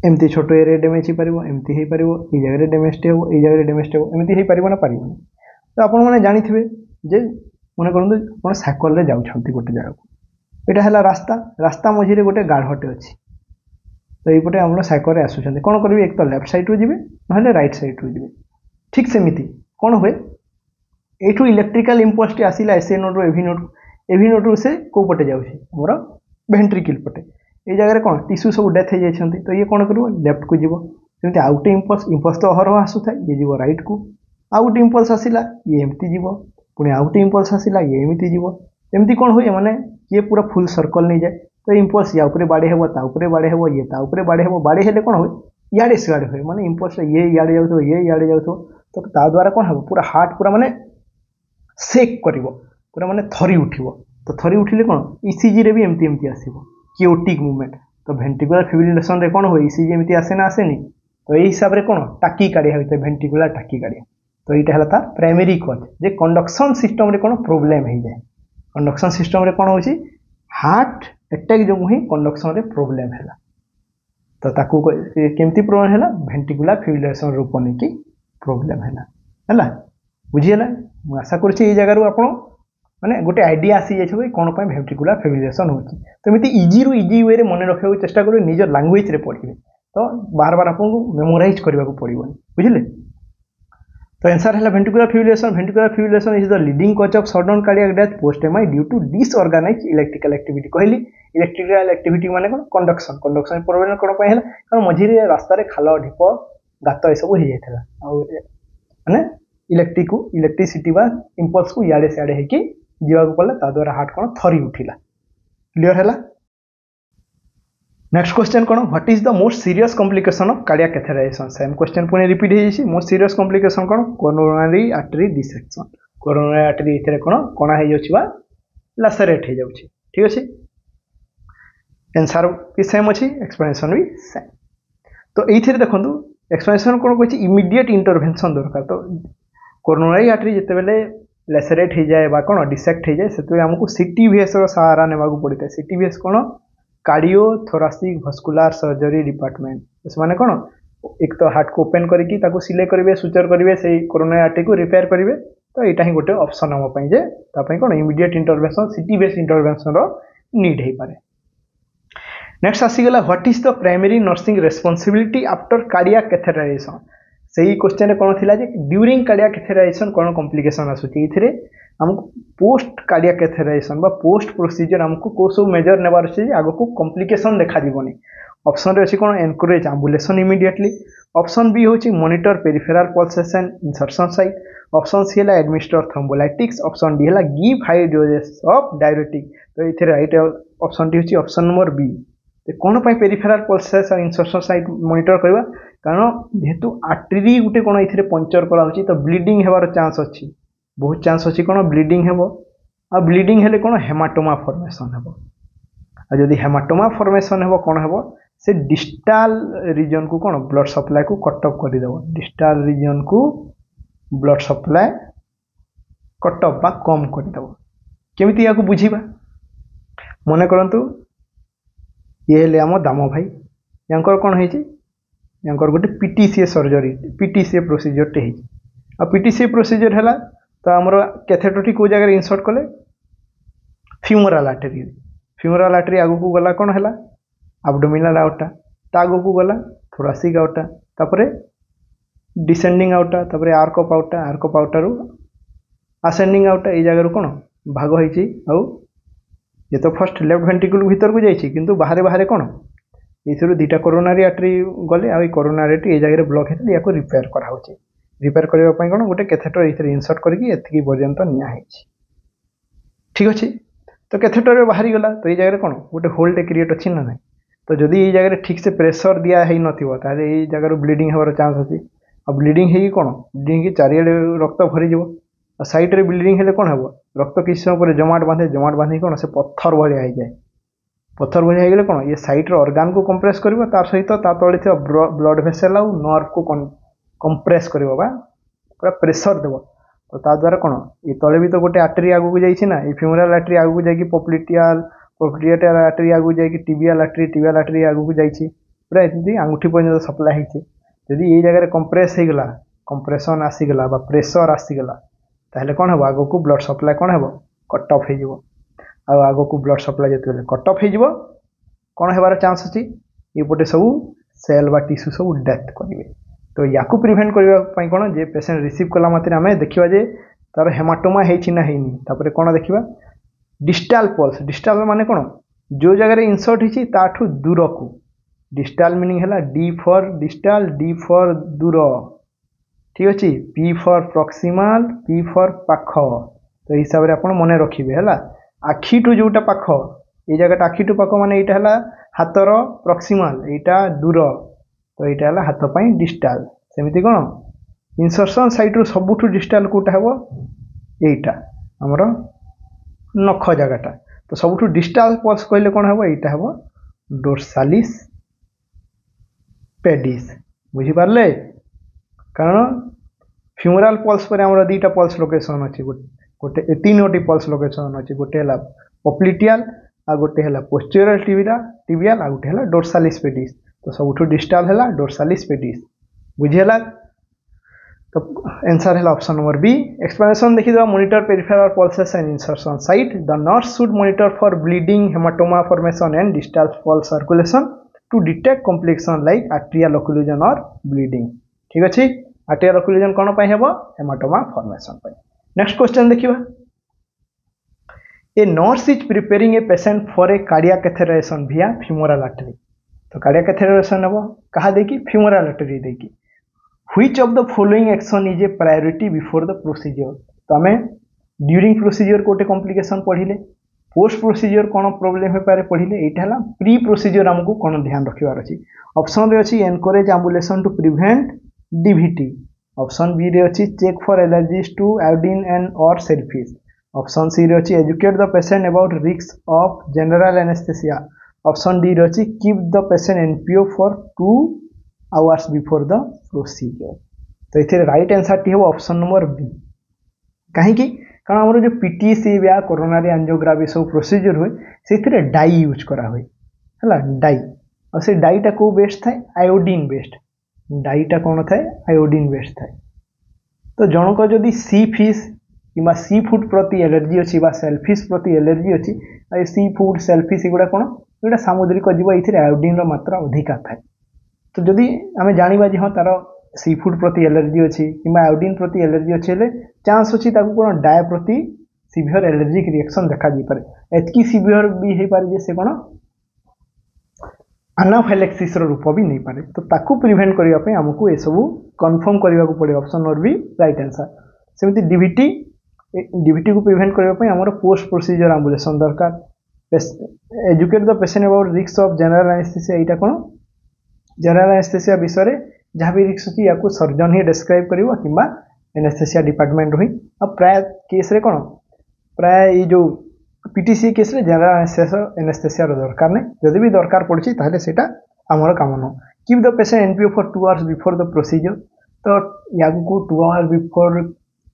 एमती छोट एरिया डैमेज हो पार एमती हो पार ये जगह डैमेज हो ये जगह डैमेज हो एमती हो पार ना पार। तो आपण मैंने जानी जे मन करूँ साइकल जाऊँ गोटे जगह को यहाँ है रास्ता रास्ता मझे गोटे गाढ़टे अच्छी। तो ये आम साइकल आसुँच कौन करेंगे एक तो लेफ्ट साइड रू जी ना राइट साइड रू जी। ठीक सेमती कौन हुए यू इलेक्ट्रिकल इम्पल्स टी आसला एसए नोड रू एभि नोड रू से कौ पटे जाऊँगी वेंट्रिकल पटे ये जगह कौन टिश्यू सब डेथ हो जाती। तो ये कौन कर लेफ्ट को जीव सेमती आउ गोटे इम्पल्स इम्पल्स तो अहरह आसुए ये जीव राइट को आउ गोटे इम्पल्स आसला ये एमती जीव पुणी आउ गोटे इम्पल्स आसला ये एमती जीव एमती कौन हुए माने ये पूरा फुल सर्कल नहीं जाए। तो इम्पल्स या बाड़े हे ताऊपर बाड़े हे ये ताऊपर बाड़े हे बाड़े हेले कौन हुए इे सियाड़े हुए माने इम्पल्स ये इे जाऊ ये इे जाऊ। तो ता द्वारा कौन हम पूरा हार्ट पूरा माने सेक कर पूरा माने थरी उठिबो। तो थरी उठिले कौन ईसीजी रे भी एमती एमती आसीबो कियोटिक मूवमेंट। तो वेंट्रिकुलर फिब्रिलेशन रे कौन हुए ईसीजी एमती आसे ना आसेनी। तो यही हिसाब से कौन टाकी काढ़िया होता है वेंट्रिकुलर टाकी काढ़िया। तो यहाँ है तार प्राइमरी कज जे कंडक्शन सिस्टम रे कौन प्रोब्लेम हो जाए। कंडक्शन सिस्टम रे कौन होची हार्ट अटैक जो ही कंडक्शन रे प्रोब्लेम है। तो ताकू केमती प्रोब्लेम है वेंट्रिकुलर फिब्रिलेशन रूप नहीं प्रोब्लेम है बुझीगला। मुझे आशा करुँचे जगार आप माने गोटे आइडिया आसी जाए कौन पर वेंट्रिकुलर फिब्रिलेशन हो। तो एमती इजी रु इजी वे मन रखा चेष्टा करेंगे निज लैंग्वेज रे पढ़े। तो बार बार आपको मेमोराइज करने को पड़ो बुझे। तो आंसर है ventricular fibrillation. Ventricular fibrillation is the leading cause of sudden cardiac death post MI due to disorganize electrical activity. कहली इलेक्ट्रिकल एक्टिविटी माने कौन कंडक्शन कंडक्शन प्रोब्लेम कौन पर है कारण मझे रास्तार खाल ढीप गात ये सब हो जाता माने इलेक्ट्रिक को इलेक्ट्रिसिटी बा इम्पल्स को इे सियाड़े होगी जीवाक पड़े ता द्वारा हार्ट कौन थरी उठिला। क्लियर है। नेक्स्ट क्वेश्चन कौन what is the most serious complication of cardiac catheterization. Same question पुणी रिपीट हो मोस्ट सीरियस कॉम्प्लिकेशन कौन coronary artery dissection. Coronary artery ये कौन कणा हो लैसेरेट हो जाऊँगी। ठीक अच्छे आंसर भी सेम अच्छी एक्सप्लेनेशन भी सेम। तो ये देखो एक्सप्लेनेशन कौन कही इमिडिएट इंटरवेंशन दरकार। तो कोरोनरी आर्टरी जितेबाला लैसेरेट हो जाए कौन डिसेक्ट हो जाए से आमको सीटीवीएस सहारा नेवा पड़ता है। सीटीवीएस कौन कार्डियो थोरासिक भस्कुलार सर्जरी डिपार्टमेंट से कौन एक तो हार्ट को ओपन करके सिलाई करेंगे सुचर करेंगे से कोरोनरी आर्टरी को रिपेयर करेंगे। तो यहाँ ही गोटे ऑप्शन आम जे कौन immediate intervention CTVS intervention need हो पाए। नेक्स्ट आसीगला what is the primary nursing responsibility after cardiac catheterization. से ही क्वेश्चन कौन थी ड्यूरिंग कार्डियक कैथेटराइजेशन कौन कॉम्प्लिकेशन आसूची। आमको पोस्ट कार्डियक कैथेटराइजेशन बा पोस्ट प्रोसीजर आमको को सब मेजर नेबार अछि आगो को कॉम्प्लिकेशन देखा दिबोनी ऑप्शन रे अछि कोन encourage ambulation immediately option B होछि monitor peripheral pulsation insertion site option C है एडमिनिस्टर थ्रोम्बोलाइटिक्स ऑप्शन डी है give high doses of diuretic तो इथे राइट ऑप्शन टी होछि ऑप्शन नंबर बी तो कोन पय peripheral pulsation insertion site monitor करबा कारण जेहेतु आर्टरी गुटे कोन इथे पंक्चर करा होछि तो ब्लीडिंग हेबार चांस अछि बहुत चांस अच्छी कौन ब्लीडिंग हेबो आ ब्लीडिंग हेले कौन हेमाटोमा फॉर्मेशन हेबो आ जदि हेमाटोमा फॉर्मेशन हेबो कौन हेबो से डिस्टाल रीजन को कौन ब्लड सप्लाई को कट ऑफ कर देबो डिस्टाल रीजन को ब्लड सप्लाई कट ऑफ बा कम कर देबो केमिति याको बुझीबा मने करंतु ये ले हम दाम भाई यांकर कौन हेछि यांकर गोटे पीटीसीए सर्जरी पीटीसीए प्रोसीजर टे हेछि आ पीटीसीए प्रोसीजर हला तो आमर कैथेटरटी को जगह इंसर्ट कले फ्यूमरल आर्टरी आगो को गला कौन है एब्डोमिनल आउटा ता आगो को गला थोरासिक आउटा तापरे डिसेंडिंग आउटा तापरे आर्क ऑफ आउटा रू असेंडिंग आउटा ये जगह कौन भाग होइछि आउ ये तो फर्स्ट लेफ्ट वेंट्रिकल भीतर को जाइछि किंतु बाहर बाहर कौन ये दुईटा कोरोनारी आर्टरी गले आ कोरोनारी आर्टरी ये जगह ब्लॉक होते या रिपेयर करा होछि रिपेयर करने कौन गोटे कैथेटर ये इनसर्ट करके एतिकी पर्यंत निया ठीक अच्छे तो कैथेटर बाहरी गला तो ये जगह कौन गोटे होल्ड क्रिएट अच्छी ना ना तो जदि ये जगह ठीक से प्रेशर दिया है नथिबो ताले ये जगह ब्लीडिंग होबार चांस अच्छी आ ब्लीडिंग है कौन ब्लीडिंग की चारिआडे रक्त भरी जीवो आ साइड रे ब्लीडिंग हेले कौन हेबो रक्त किछ समय पर जमाट बांधे कौन से पत्थर भलिया हो जाए पत्थर भलिया हो गले कौन ये साइड रो ऑर्गन को कंप्रेस करबो तार सहित ता तळे थिबा ब्लड वेसल आ नर्व को कंप्रेस करिवो बा पूरा प्रेशर देव तो ता द्वारा कौन ये तले भी तो गोटे आर्टरी आगू को जाइए ना ये फ्यूमरल आर्टरी आगू को जाकि पोप्लिटियल आर्टरी आगू जाकि टिबियल आर्टरी आगू को जाइए पूरा एमती आंगुठी पर्यटन सप्लाई होती जदि ये जगह कंप्रेस हो गला कंप्रेशन आसीगला बा प्रेशर आसीगला ताहले कौन हम आगो को ब्लड सप्लाई कौन हम कट ऑफ हो आगो को ब्लड सप्लाई जो कट ऑफ हो कौन होबार चांस अच्छी ये पटे सब सेल बा टिश्यू सब डेथ करेंगे तो या प्रिभेंट करने कौन जे पेसेंट रिसीव कला मात्रे आम देखा जे तार हेमाटोमा होना है कौन देखा डिस्टाल माने कौन जो जगह इंसर्ट होती ताठू दूर को डिस्टाल मीनिंग है डी फॉर डिस्टाल डी फॉर दूर ठीक अच्छे P for proximal P for पाख तो हिसाब से आप मन रखिए है आखिठू जोटा पाख ये जगह आखिठू पाख माने यहाँ हाथर प्रॉक्सिमल यहाँ दूर तो यहाँ है हाथ पाई डिस्टाल सेमती कौन इंसर्शन साइट रू सबुठू डिस्टाल कोटा है यहीटा आमर नख जगटा तो सबुठू डिस्टाल पल्स कहले कौन है यहाँ है डोर्सालिस पेडिस बुझीपारे कारण फ्यूमरल पल्स पर आमर दुईटा पल्स लोकेशन अच्छी गोटे तीनोटी पल्स लोकेशन अच्छी गोटे है पोप्लिटियल आ गोटे है पोस्टीरियर टिबियल आ गोटे है डोर्सालिस पेडिस तो सबुठू डिस्टाल है डोर्सालिस पेडिस बुझीला तो आंसर है ऑप्शन नंबर बी एक्सप्लेनेशन देखिए monitor peripheral pulses and insertion site the nurse should monitor for bleeding hematoma formation and distal pulse circulation to detect complication like arterial occlusion और bleeding ठीक अच्छे arterial occlusion कौन पाई हेबो hematoma formation पाई next question देखिबा a nurse is preparing a patient for a cardiac catheterization via femoral artery तो cardiac catheterization हेबो कहा देखि फ्यूमरल आर्टरी देखि which of the following action is a priority before the procedure तो आम during procedure कोटे complication पढ़िले post procedure कौन problem हो पारे पढ़िले यहाँ है प्री प्रोसीजर आमको कौन ध्यान रखिबार अछि ऑप्शन रे अछि encourage ambulation to prevent DVT option B रे अछि check for allergies to iodine and और सेल्फिश ऑप्शन सी रे अछि educate the patient about risk of general anaesthesia option D रे अछि keep the patient NPO for 2 hours before the procedure तो ये right answer टी है ऑप्शन नंबर बी कहीं कारण आम जो पीटीसी या कोरोनारी एंजियोग्राफी सब प्रोसीजर हुए से डाई यूज करा हुए है डाई और से डाईटा को बेस्ट थाए आयोडीन बेस्ट डाईटा कौन थाए आयोडीन बेस्ट थाए तो जनक जदि सी फिश कि सी फूड प्रति एलर्जी अच्छी सेलफिश प्रति एलर्जी अच्छी सी फूड सेलफिश एगुड़ा कौन गोटा सामुद्रिक जीव ये आयोडीन मात्रा अधिका थाए तो जदि आम जाना जी हाँ तार सी फूड प्रति एलर्जी अच्छी कि आयोडीन प्रति एलर्जी अच्छे चांस अच्छी कौन डाय प्रति सीवियर एलर्जिक रिएक्शन देखा दी पारे एतकी सीवियर भी हे पारे जे से कोन एनाफाइलेक्सिस रो रूप भी नहीं पारे तो ताकू प्रिवेंट करिया पे हमकु ए सब कंफर्म करिया को पड़े option number B right answer सेमती डीवीटी को प्रिवेंट करिया पे हमर पोस्ट प्रोसीजर एम्बुलेशन दरकार educate the patient about risk of general anaesthesia एटा कोन जनरल एनेस्थेसिया विषय रे जहाँ भी रिस्क अछि याकू सर्जन ही डिस्क्राइब करिवो किबा एनेस्थेसिया डिपार्टमेंट रही अब प्राय केस रे कोन प्राय ये जो पीटीसी केस रे जनरल एनेस्थेसिया रो दरकार नै जदि भी दरकार पड़छि ताहले सेटा हमर काम न keep the patient NPO for 2 hours before the procedure तो याकू 2 आवर्स बिफोर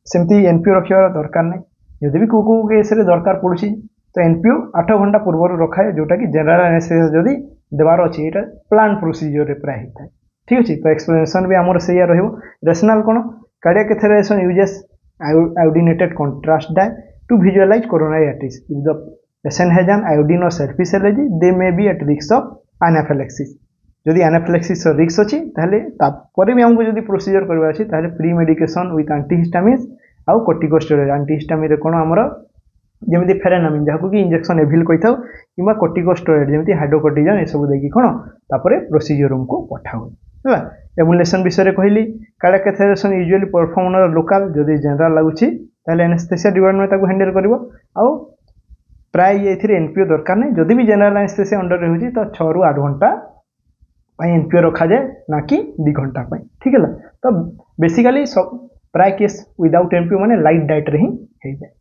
सेमती एनपीओ रखिया दरकार नै जदि भी को केस रे दरकार पड़छि तो एनपीओ 8 घंटा पूर्व रखाए जोटा कि जनरल एनेस्थेसिया जदि देवार अछि एटा प्लान प्रोसीजर रे प्राय हिता ठीक अछि तो एक्सप्लेनेशन भी हमर सेया रहइबो रेशनल कोन cardiac catheterization uses iodinated contrast dye to visualize coronary arteries if the patient has an iodine or surface allergy they may be at risk of anaphylaxis जदि एनाफिलेक्सिस रिस्क अछि ताहले तापरे भी हमको जदि प्रोसीजर करबा अछि ताहले प्री मेडिकेशन विथ एंटीहिस्टामिन्स आउ कोर्टिकोस्टेरॉइड एंटीहिस्टामिन रे कोन हमर जेमिति फेरेनामिन जाको कि इंजेक्शन एविल कइथाउ किबा कोर्टिकोस्टेरॉइड जेमिति हाइड्रोकोर्टिजन ए सब देकी कोन तापरे प्रोसीजर रूम को पठाउ हला एमुलेशन विषय कहली cardiac catheterization usually perform on local जदि जनरल लागुछि ताहले एनेस्थेसिया डिपार्टमेंट ताको हैंडल करिवो आउ प्राय एथिरे एनपीओ दरकार नै जदि भी जनरल एनेस्थेसिया अंडर रहउछि तो 6 रु 8 घंटा पई एनपीओ रखा जाए ना कि 2 घंटा पई ठीक है तो बेसिकली सब प्राय केस विदाउट एनपीओ माने लाइट डाइट रे ही हे जाए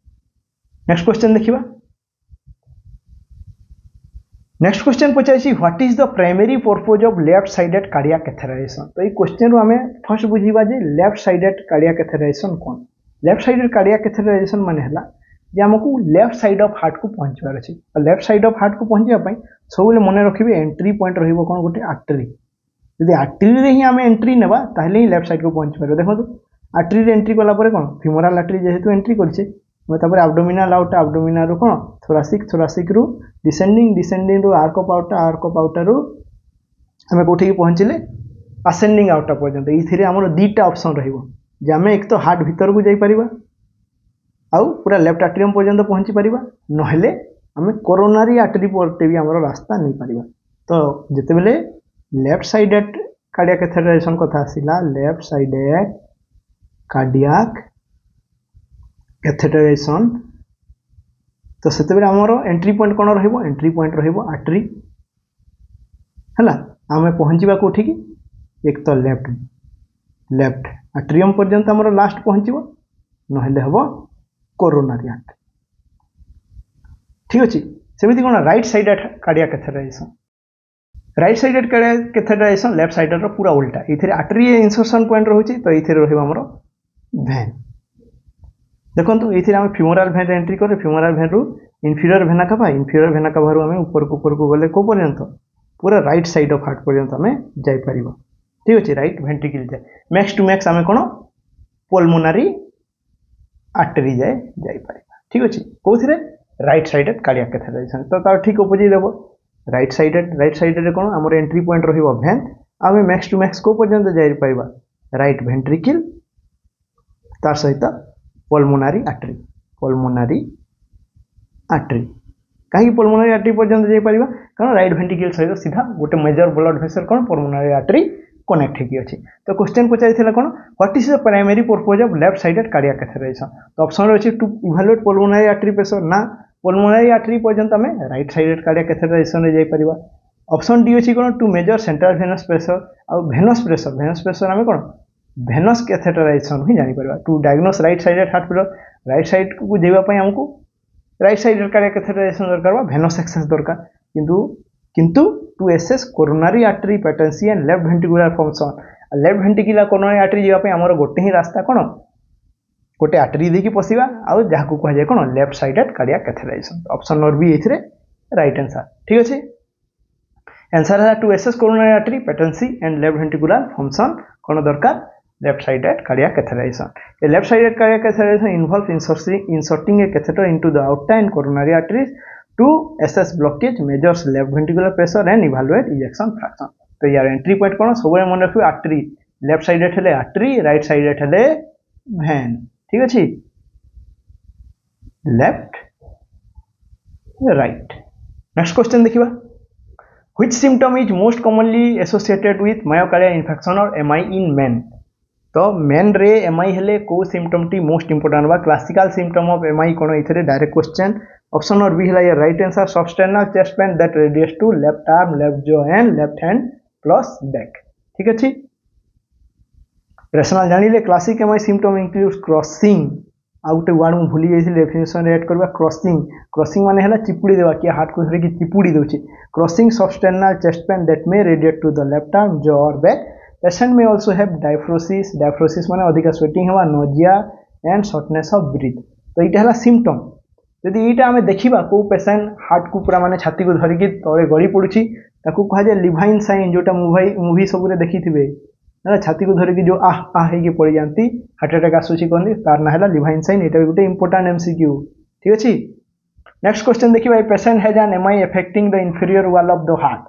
नेक्स्ट क्वेश्चन देखिबा नेक्स्ट क्वेश्चन पचाइछि what is the primary purpose of left sided cardiac catheterization तो ये क्वेश्चन रो हमें फर्स्ट बुझीबा जे लेफ्ट साइडेड कार्डियक कैथेटराइजेशन कोन लेफ्ट साइडेड कार्डियक कैथेटराइजेशन माने हला जे हमकु लेफ्ट साइड ऑफ हार्ट को पहुंचबार अछि और लेफ्ट साइड ऑफ हार्ट को पहुंचिया पई सबले मने रखिबे एंट्री पॉइंट रहइबो कोन गोटे आर्टरी यदि आर्टरी रे ही हमें एंट्री नेबा ताहले ही लेफ्ट साइड को पहुंच पारो देखो तो आर्टरी रे एंट्री कला परे कोन फिमोरल आर्टरी जेहेतु एंट्री करछे तापर एब्डोमिनल आउट एब्डोमिनल रो कोन थोरासिक रू डिसेंडिंग रू आर्क ऑफ आउटर रू हमें कोठी पहुंचले असेंडिंग आउट पर्यंत इथिरे हमर दीटा ऑप्शन रहिबो जे हमें एक तो हार्ट भीतर को जाई परिबा आउ पूरा लेफ्ट एट्रियम पर्यंत पहुंची परिबा नहले हमें कोरोनरी आर्टरी परते भी हमर रास्ता नहीं परिबा तो जते बेले लेफ्ट साइडेड कार्डियक कैथेटराइजेशन कथा आसिला लेफ्ट साइडेड कार्डियक कैथेटराइजेशन तो सेते बेले हमर एंट्री पॉइंट कोन रहइबो एंट्री पॉइंट रहइबो आर्टरी हला हमें पहुंचीबा कोठी की एक तो लेफ्ट एट्रियम पर्यंत हमर लास्ट पहुंचीबो नहले हबो कोरोनरी आर्टरी ठीक अछि सेमिति कोन right sided cardiac catheterization right sided cardiac catheterization left sided रो पूरा उल्टा इथिरे आर्टरी इंसर्शन पॉइंट रहउछि तो इथिरे रहइबो हमर वेन देखंतु इथिरे हम फिमोरल वेन एंट्री करे फिमोरल वेन रू इंफीरियर वेना कवा रू हमें ऊपर को गले को पर्यंत पूरा राइट साइड ऑफ हार्ट पर्यंत हमें जाई परिबो ठीक अछि राइट वेंट्रिकल जाय मैक्स टू मैक्स हमें कोन पल्मोनरी आर्टरी जाई परिबा ठीक अछि कोथिरे राइट साइडेड कार्डियक कैथेटराइजेशन तो तार ठीक ऑपोजिट देबो राइट साइडेड कोन हमर एंट्री पॉइंट रहिबो वेन हमें मैक्स टू मैक्स को पर्यंत जाई परिबा राइट वेंट्रिकल तार सहित पल्मोनरी आर्टरी कहीं पल्मोनरी आर्टरी पर्यंत जाई परिबा कारण राइट वेंट्रिकल सहित सीधा गोटे मेजर ब्लड वेसल कोन पल्मोनरी आर्टरी कनेक्ट हेकी अछि तो क्वेश्चन पचाइथिला कोन what is the primary purpose of left sided cardiac catheterization तो ऑप्शन रे अछि to evaluate pulmonary artery pressure ना पल्मोनरी आर्टरी पर्यंत हमें राइट साइडेड कार्डियक कैथेटराइजेशन रे जाई परिबा ऑप्शन डी अछि कोन to measure central venous pressure और वेनस प्रेशर हमें कोन वेनस कैथेटराइजेशन ही जानि परिबा to diagnose right sided heart failure right side को जेबा पई हमको राइट साइडेड कार्डियक कैथेटराइजेशन दरकार बा वेनस एक्सेस दरकार किंतु to assess coronary artery patency and left ventricular function left ventricular coronary artery जेबा पई हमर गोटे ही रास्ता कोन गोटे आर्टरी देकी पसिबा आ जाको कह जाय कोन left sided cardiac catheterization option number B एथिरे राइट आंसर ठीक अछि आंसर है to assess coronary artery patency and left ventricular function कोन दरकार left-sided cardiac catheterization. A left-sided cardiac catheterization involves inserting a catheter into the outer and coronary arteries to assess blockage, measures left ventricular pressure and evaluate ejection fraction. तो यार entry point कोन सब मन रखियो artery left sided हेले artery right sided हेले vein ठीक अछि left right. Next question देखिबा which symptom is most commonly associated with myocardial infection or MI in men. तो मेन रे एमआई हेले को सिम्पटम टी मोस्ट इंपोर्टेंट बा क्लासिकल सिम्पटम ऑफ एमआई कोन इथरे डायरेक्ट क्वेश्चन। ऑप्शन और बी है right answer substernal chest pain that radiates to left arm left jaw and left hand plus back. ठीक अछि रेशनल जानिले classic MI symptom includes crossing आ गोटे word मु भूली जाइछि डेफिनेशन ऐड करबा क्रॉसिंग। क्रॉसिंग माने हला चिपुड़ी देबा कि हाथ को धरि कि चिपुड़ी दोछि। Crossing substernal chest pain that may radiate to the left arm jaw और back. Patient may also have diaphoresis. Diaphoresis माने अधिक स्वेटिंग हवा nausea and shortness of breath. तो इटा हला सिम्पटम। यदि इटा हमें देखिबा को पेशेंट हार्ट को पूरा माने छाती को धरिकी तळे गड़ी पडुछि ताकू कहा जाय लिवाइन साइन जोटा मूवी सब रे देखिथिबे ना छाती को धरिकी जो आह आह हे के पड़ी जानती हार्ट अटैक आसुछि कोन तार ना हला लिवाइन साइन। एटा भी गोटे इंपोर्टेंट एमसीक्यू। ठीक अछि नेक्स्ट क्वेश्चन देखिबा patient has an MI affecting the inferior wall of the heart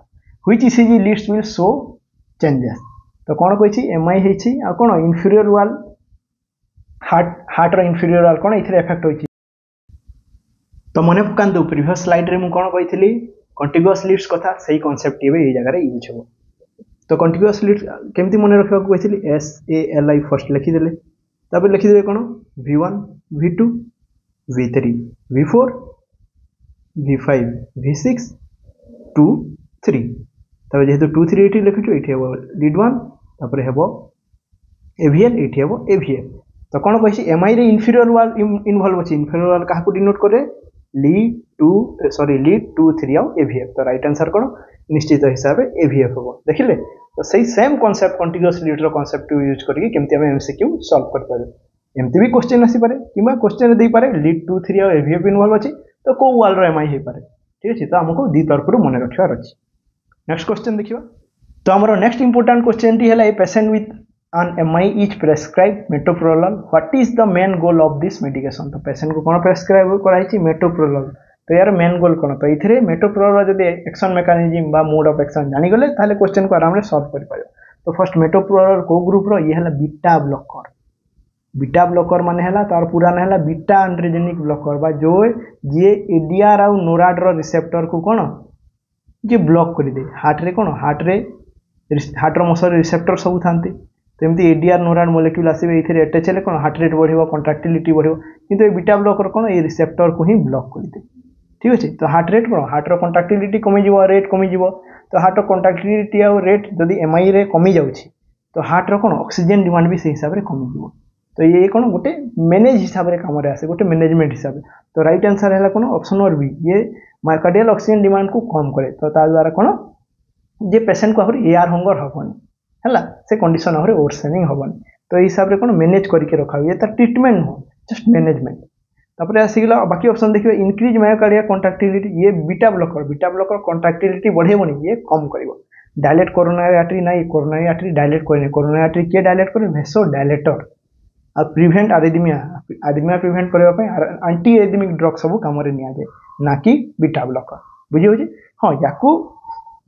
which ECG list will show changes. तो कौन कही एमआई है आ कौन इनफीरियर वाल हार्ट रो इनफीरियर वाल कौन इथरे इफेक्ट होई। तो मने पकांतु प्रीवियस स्लाइड रे मु कौन कही कंटीन्यूअस लिस्ट कथा सही कांसेप्ट ये जगह यूज हो। तो कंटीन्यूअस लिस्ट केमती मन रखा कही SALI फर्स्ट लिखिदेले तापर लिखिदेवे कौन V1 V2 V3 V4 V5 V6 2 3 तब जेहेतु 2 3 एटी लिखुछु एठी हेबो लीड 1 तापर हेबो AVL एठी हेबो AVL। तो कोन कहछि एमआई रे इनफीरियर वाल इन्वॉल्व अछि। इनफीरियर वाल काहा को डिनोट करे लीड 2 3 और AVF। तो राइट आंसर कोन निश्चित हिसाब से AVF हेबो देखिले। तो सही सेम कांसेप्ट कंटीन्यूअस लीड रो कांसेप्ट यूज करके केमती हम एमसीक्यू सॉल्व कर पारे। एमती भी क्वेश्चन आसी पारे किबा क्वेश्चन दे पारे लीड 2 3 और AVF इन्वॉल्व अछि तो को वाल रो एमआई हे पारे। ठीक अछि तो हमको दी तरफ रो मन रखियार अछि। नेक्स्ट क्वेश्चन देखिबा तो हमरो नेक्स्ट इंपोर्टेंट क्वेश्चन टी हैला ए patient with an MI is prescribed metoprolol what is the main goal of this medication। तो पेशेंट को कोन प्रेस्क्राइब कराइछि मेटोप्रोलोल। तो यार मेन गोल कोन तो इथरे मेटोप्रोलोल जदि एक्शन मेकानिज्म बा मोड ऑफ एक्शन जानि गले ताले क्वेश्चन को आराम रे सॉल्व कर पायो। तो फर्स्ट मेटोप्रोलोल को ग्रुप रो ये हला बीटा ब्लॉकर। बीटा ब्लॉकर माने हला तार पूरा ना हला बीटा एंड्रोजेनिक ब्लॉकर बा जो जे एडीआर आ नोराड रो रिसेप्टर को कोन जे ब्लॉक कर दे हार्ट रे कोन हार्ट रो मसल रिसेप्टर सब थांती। तो एमती एडीआर नोराड मोलेक्यूल आसीबे इथरे अटैच हेले कोन हार्ट रेट बढ़िबो कंट्रैक्टिलिटी बढ़िबो किंतु ए बीटा ब्लॉकर कोन ए रिसेप्टर को ही ब्लॉक कर दे। ठीक अछि तो हार्ट रेट कोन हार्ट रो कंट्रैक्टिलिटी कमी जिवो रेट कमी जिवो। तो हार्ट रो कंट्रैक्टिलिटी और रेट जदी एमआई रे कमी जाउछि तो हार्ट रो कोन ऑक्सीजन डिमांड भी से हिसाब रे कमी जिवो। तो ये कोन गोटे मैनेज हिसाब रे काम रे आसे गोटे मैनेजमेंट हिसाब। तो राइट आंसर हैला कोन ऑप्शन और बी ये मायोकार्डियल ऑक्सीजन डिमांड को कम करे। तो ता द्वारा कोन जे पेशेंट को आहुर एआर हंगर हबनी हला से कंडीशन आहुर ओवरस्विमिंग हबनी। तो हिसाब रे कोन मैनेज करके रखा ये ता ट्रीटमेंट हो जस्ट मैनेजमेंट। तापर आसीगला बाकी ऑप्शन देखिबे इंक्रीज मायोकार्डियल कंट्रैक्टिलिटी ये बीटा ब्लॉकर कंट्रैक्टिलिटी बढ़ेबनी ये कम करबो। डायलेट कोरोनरी आर्टरी ना कोरोनरी आर्टरी डायलेट करने कोरोनरी आर्टरी के डायलेट करे वेसो डायलेटर आ प्रिवेंट आरिथमिया प्रिवेंट करबा पे एंटी एरिथमिक ड्रग सब काम रे निया जाय ना कि बीटा ब्लॉकर बुझी होची। हां याकू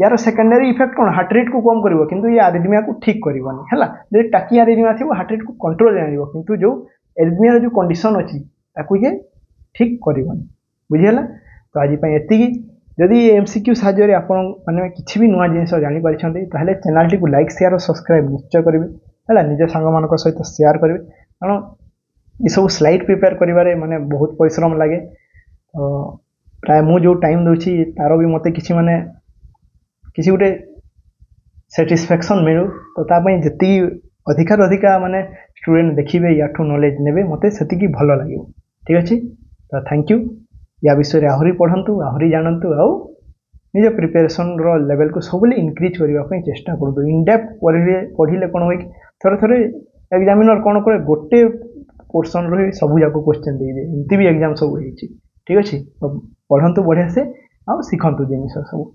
यार सेकेंडरी इफेक्ट कोन हार्ट रेट को कम करिवो किंतु ये आरिथमिया को ठीक करिवोनी हला। जे टाकी आरिथमिया थिबो हार्ट रेट को कंट्रोल जानिवो किंतु जो एरिथमिया रो जो कंडीशन अछि ताकू ये ठीक करिवोनी बुझियला। तो आज पय एतिकी जदि एमसीक्यू साहाय्य रे आपण माने किछि भी नुवा जिनिस जानि परिछन्ते ताहले चैनल टी को लाइक शेयर और सब्सक्राइब निश्चय करिवे हला। निज संग मानक सहित शेयर करिवे कारण ई सब स्लाइड प्रिपेयर करिवारे माने बहुत परिश्रम लागे। तो प्राय मु जो टाइम दोछि तारो भी मते किछि माने किसी गोटे सैटिस्फैक्शन मिलू। तो तापई जति अधिकार अधिका माने स्टूडेंट देखिबे याठू नॉलेज नेबे मते सेतिकी भलो लागिवो। ठीक अछि तो थैंक यू। या विषय रे आहुरी पढंतु आहुरी जानंतु आ निज प्रिपरेशन रो लेवल को सबले इंक्रीज करबा पई चेष्टा करदु। इन डेप्थ पढिले कोन होई थोड़े थोड़े एग्जामिनर कोन करे गोटे पोर्शन रो सब जाको क्वेश्चन दे दे एमती भी एग्जाम सब होई छी। ठीक अछि तो पढंतु बढ़िया से आ सिखंतु जिनिस सब।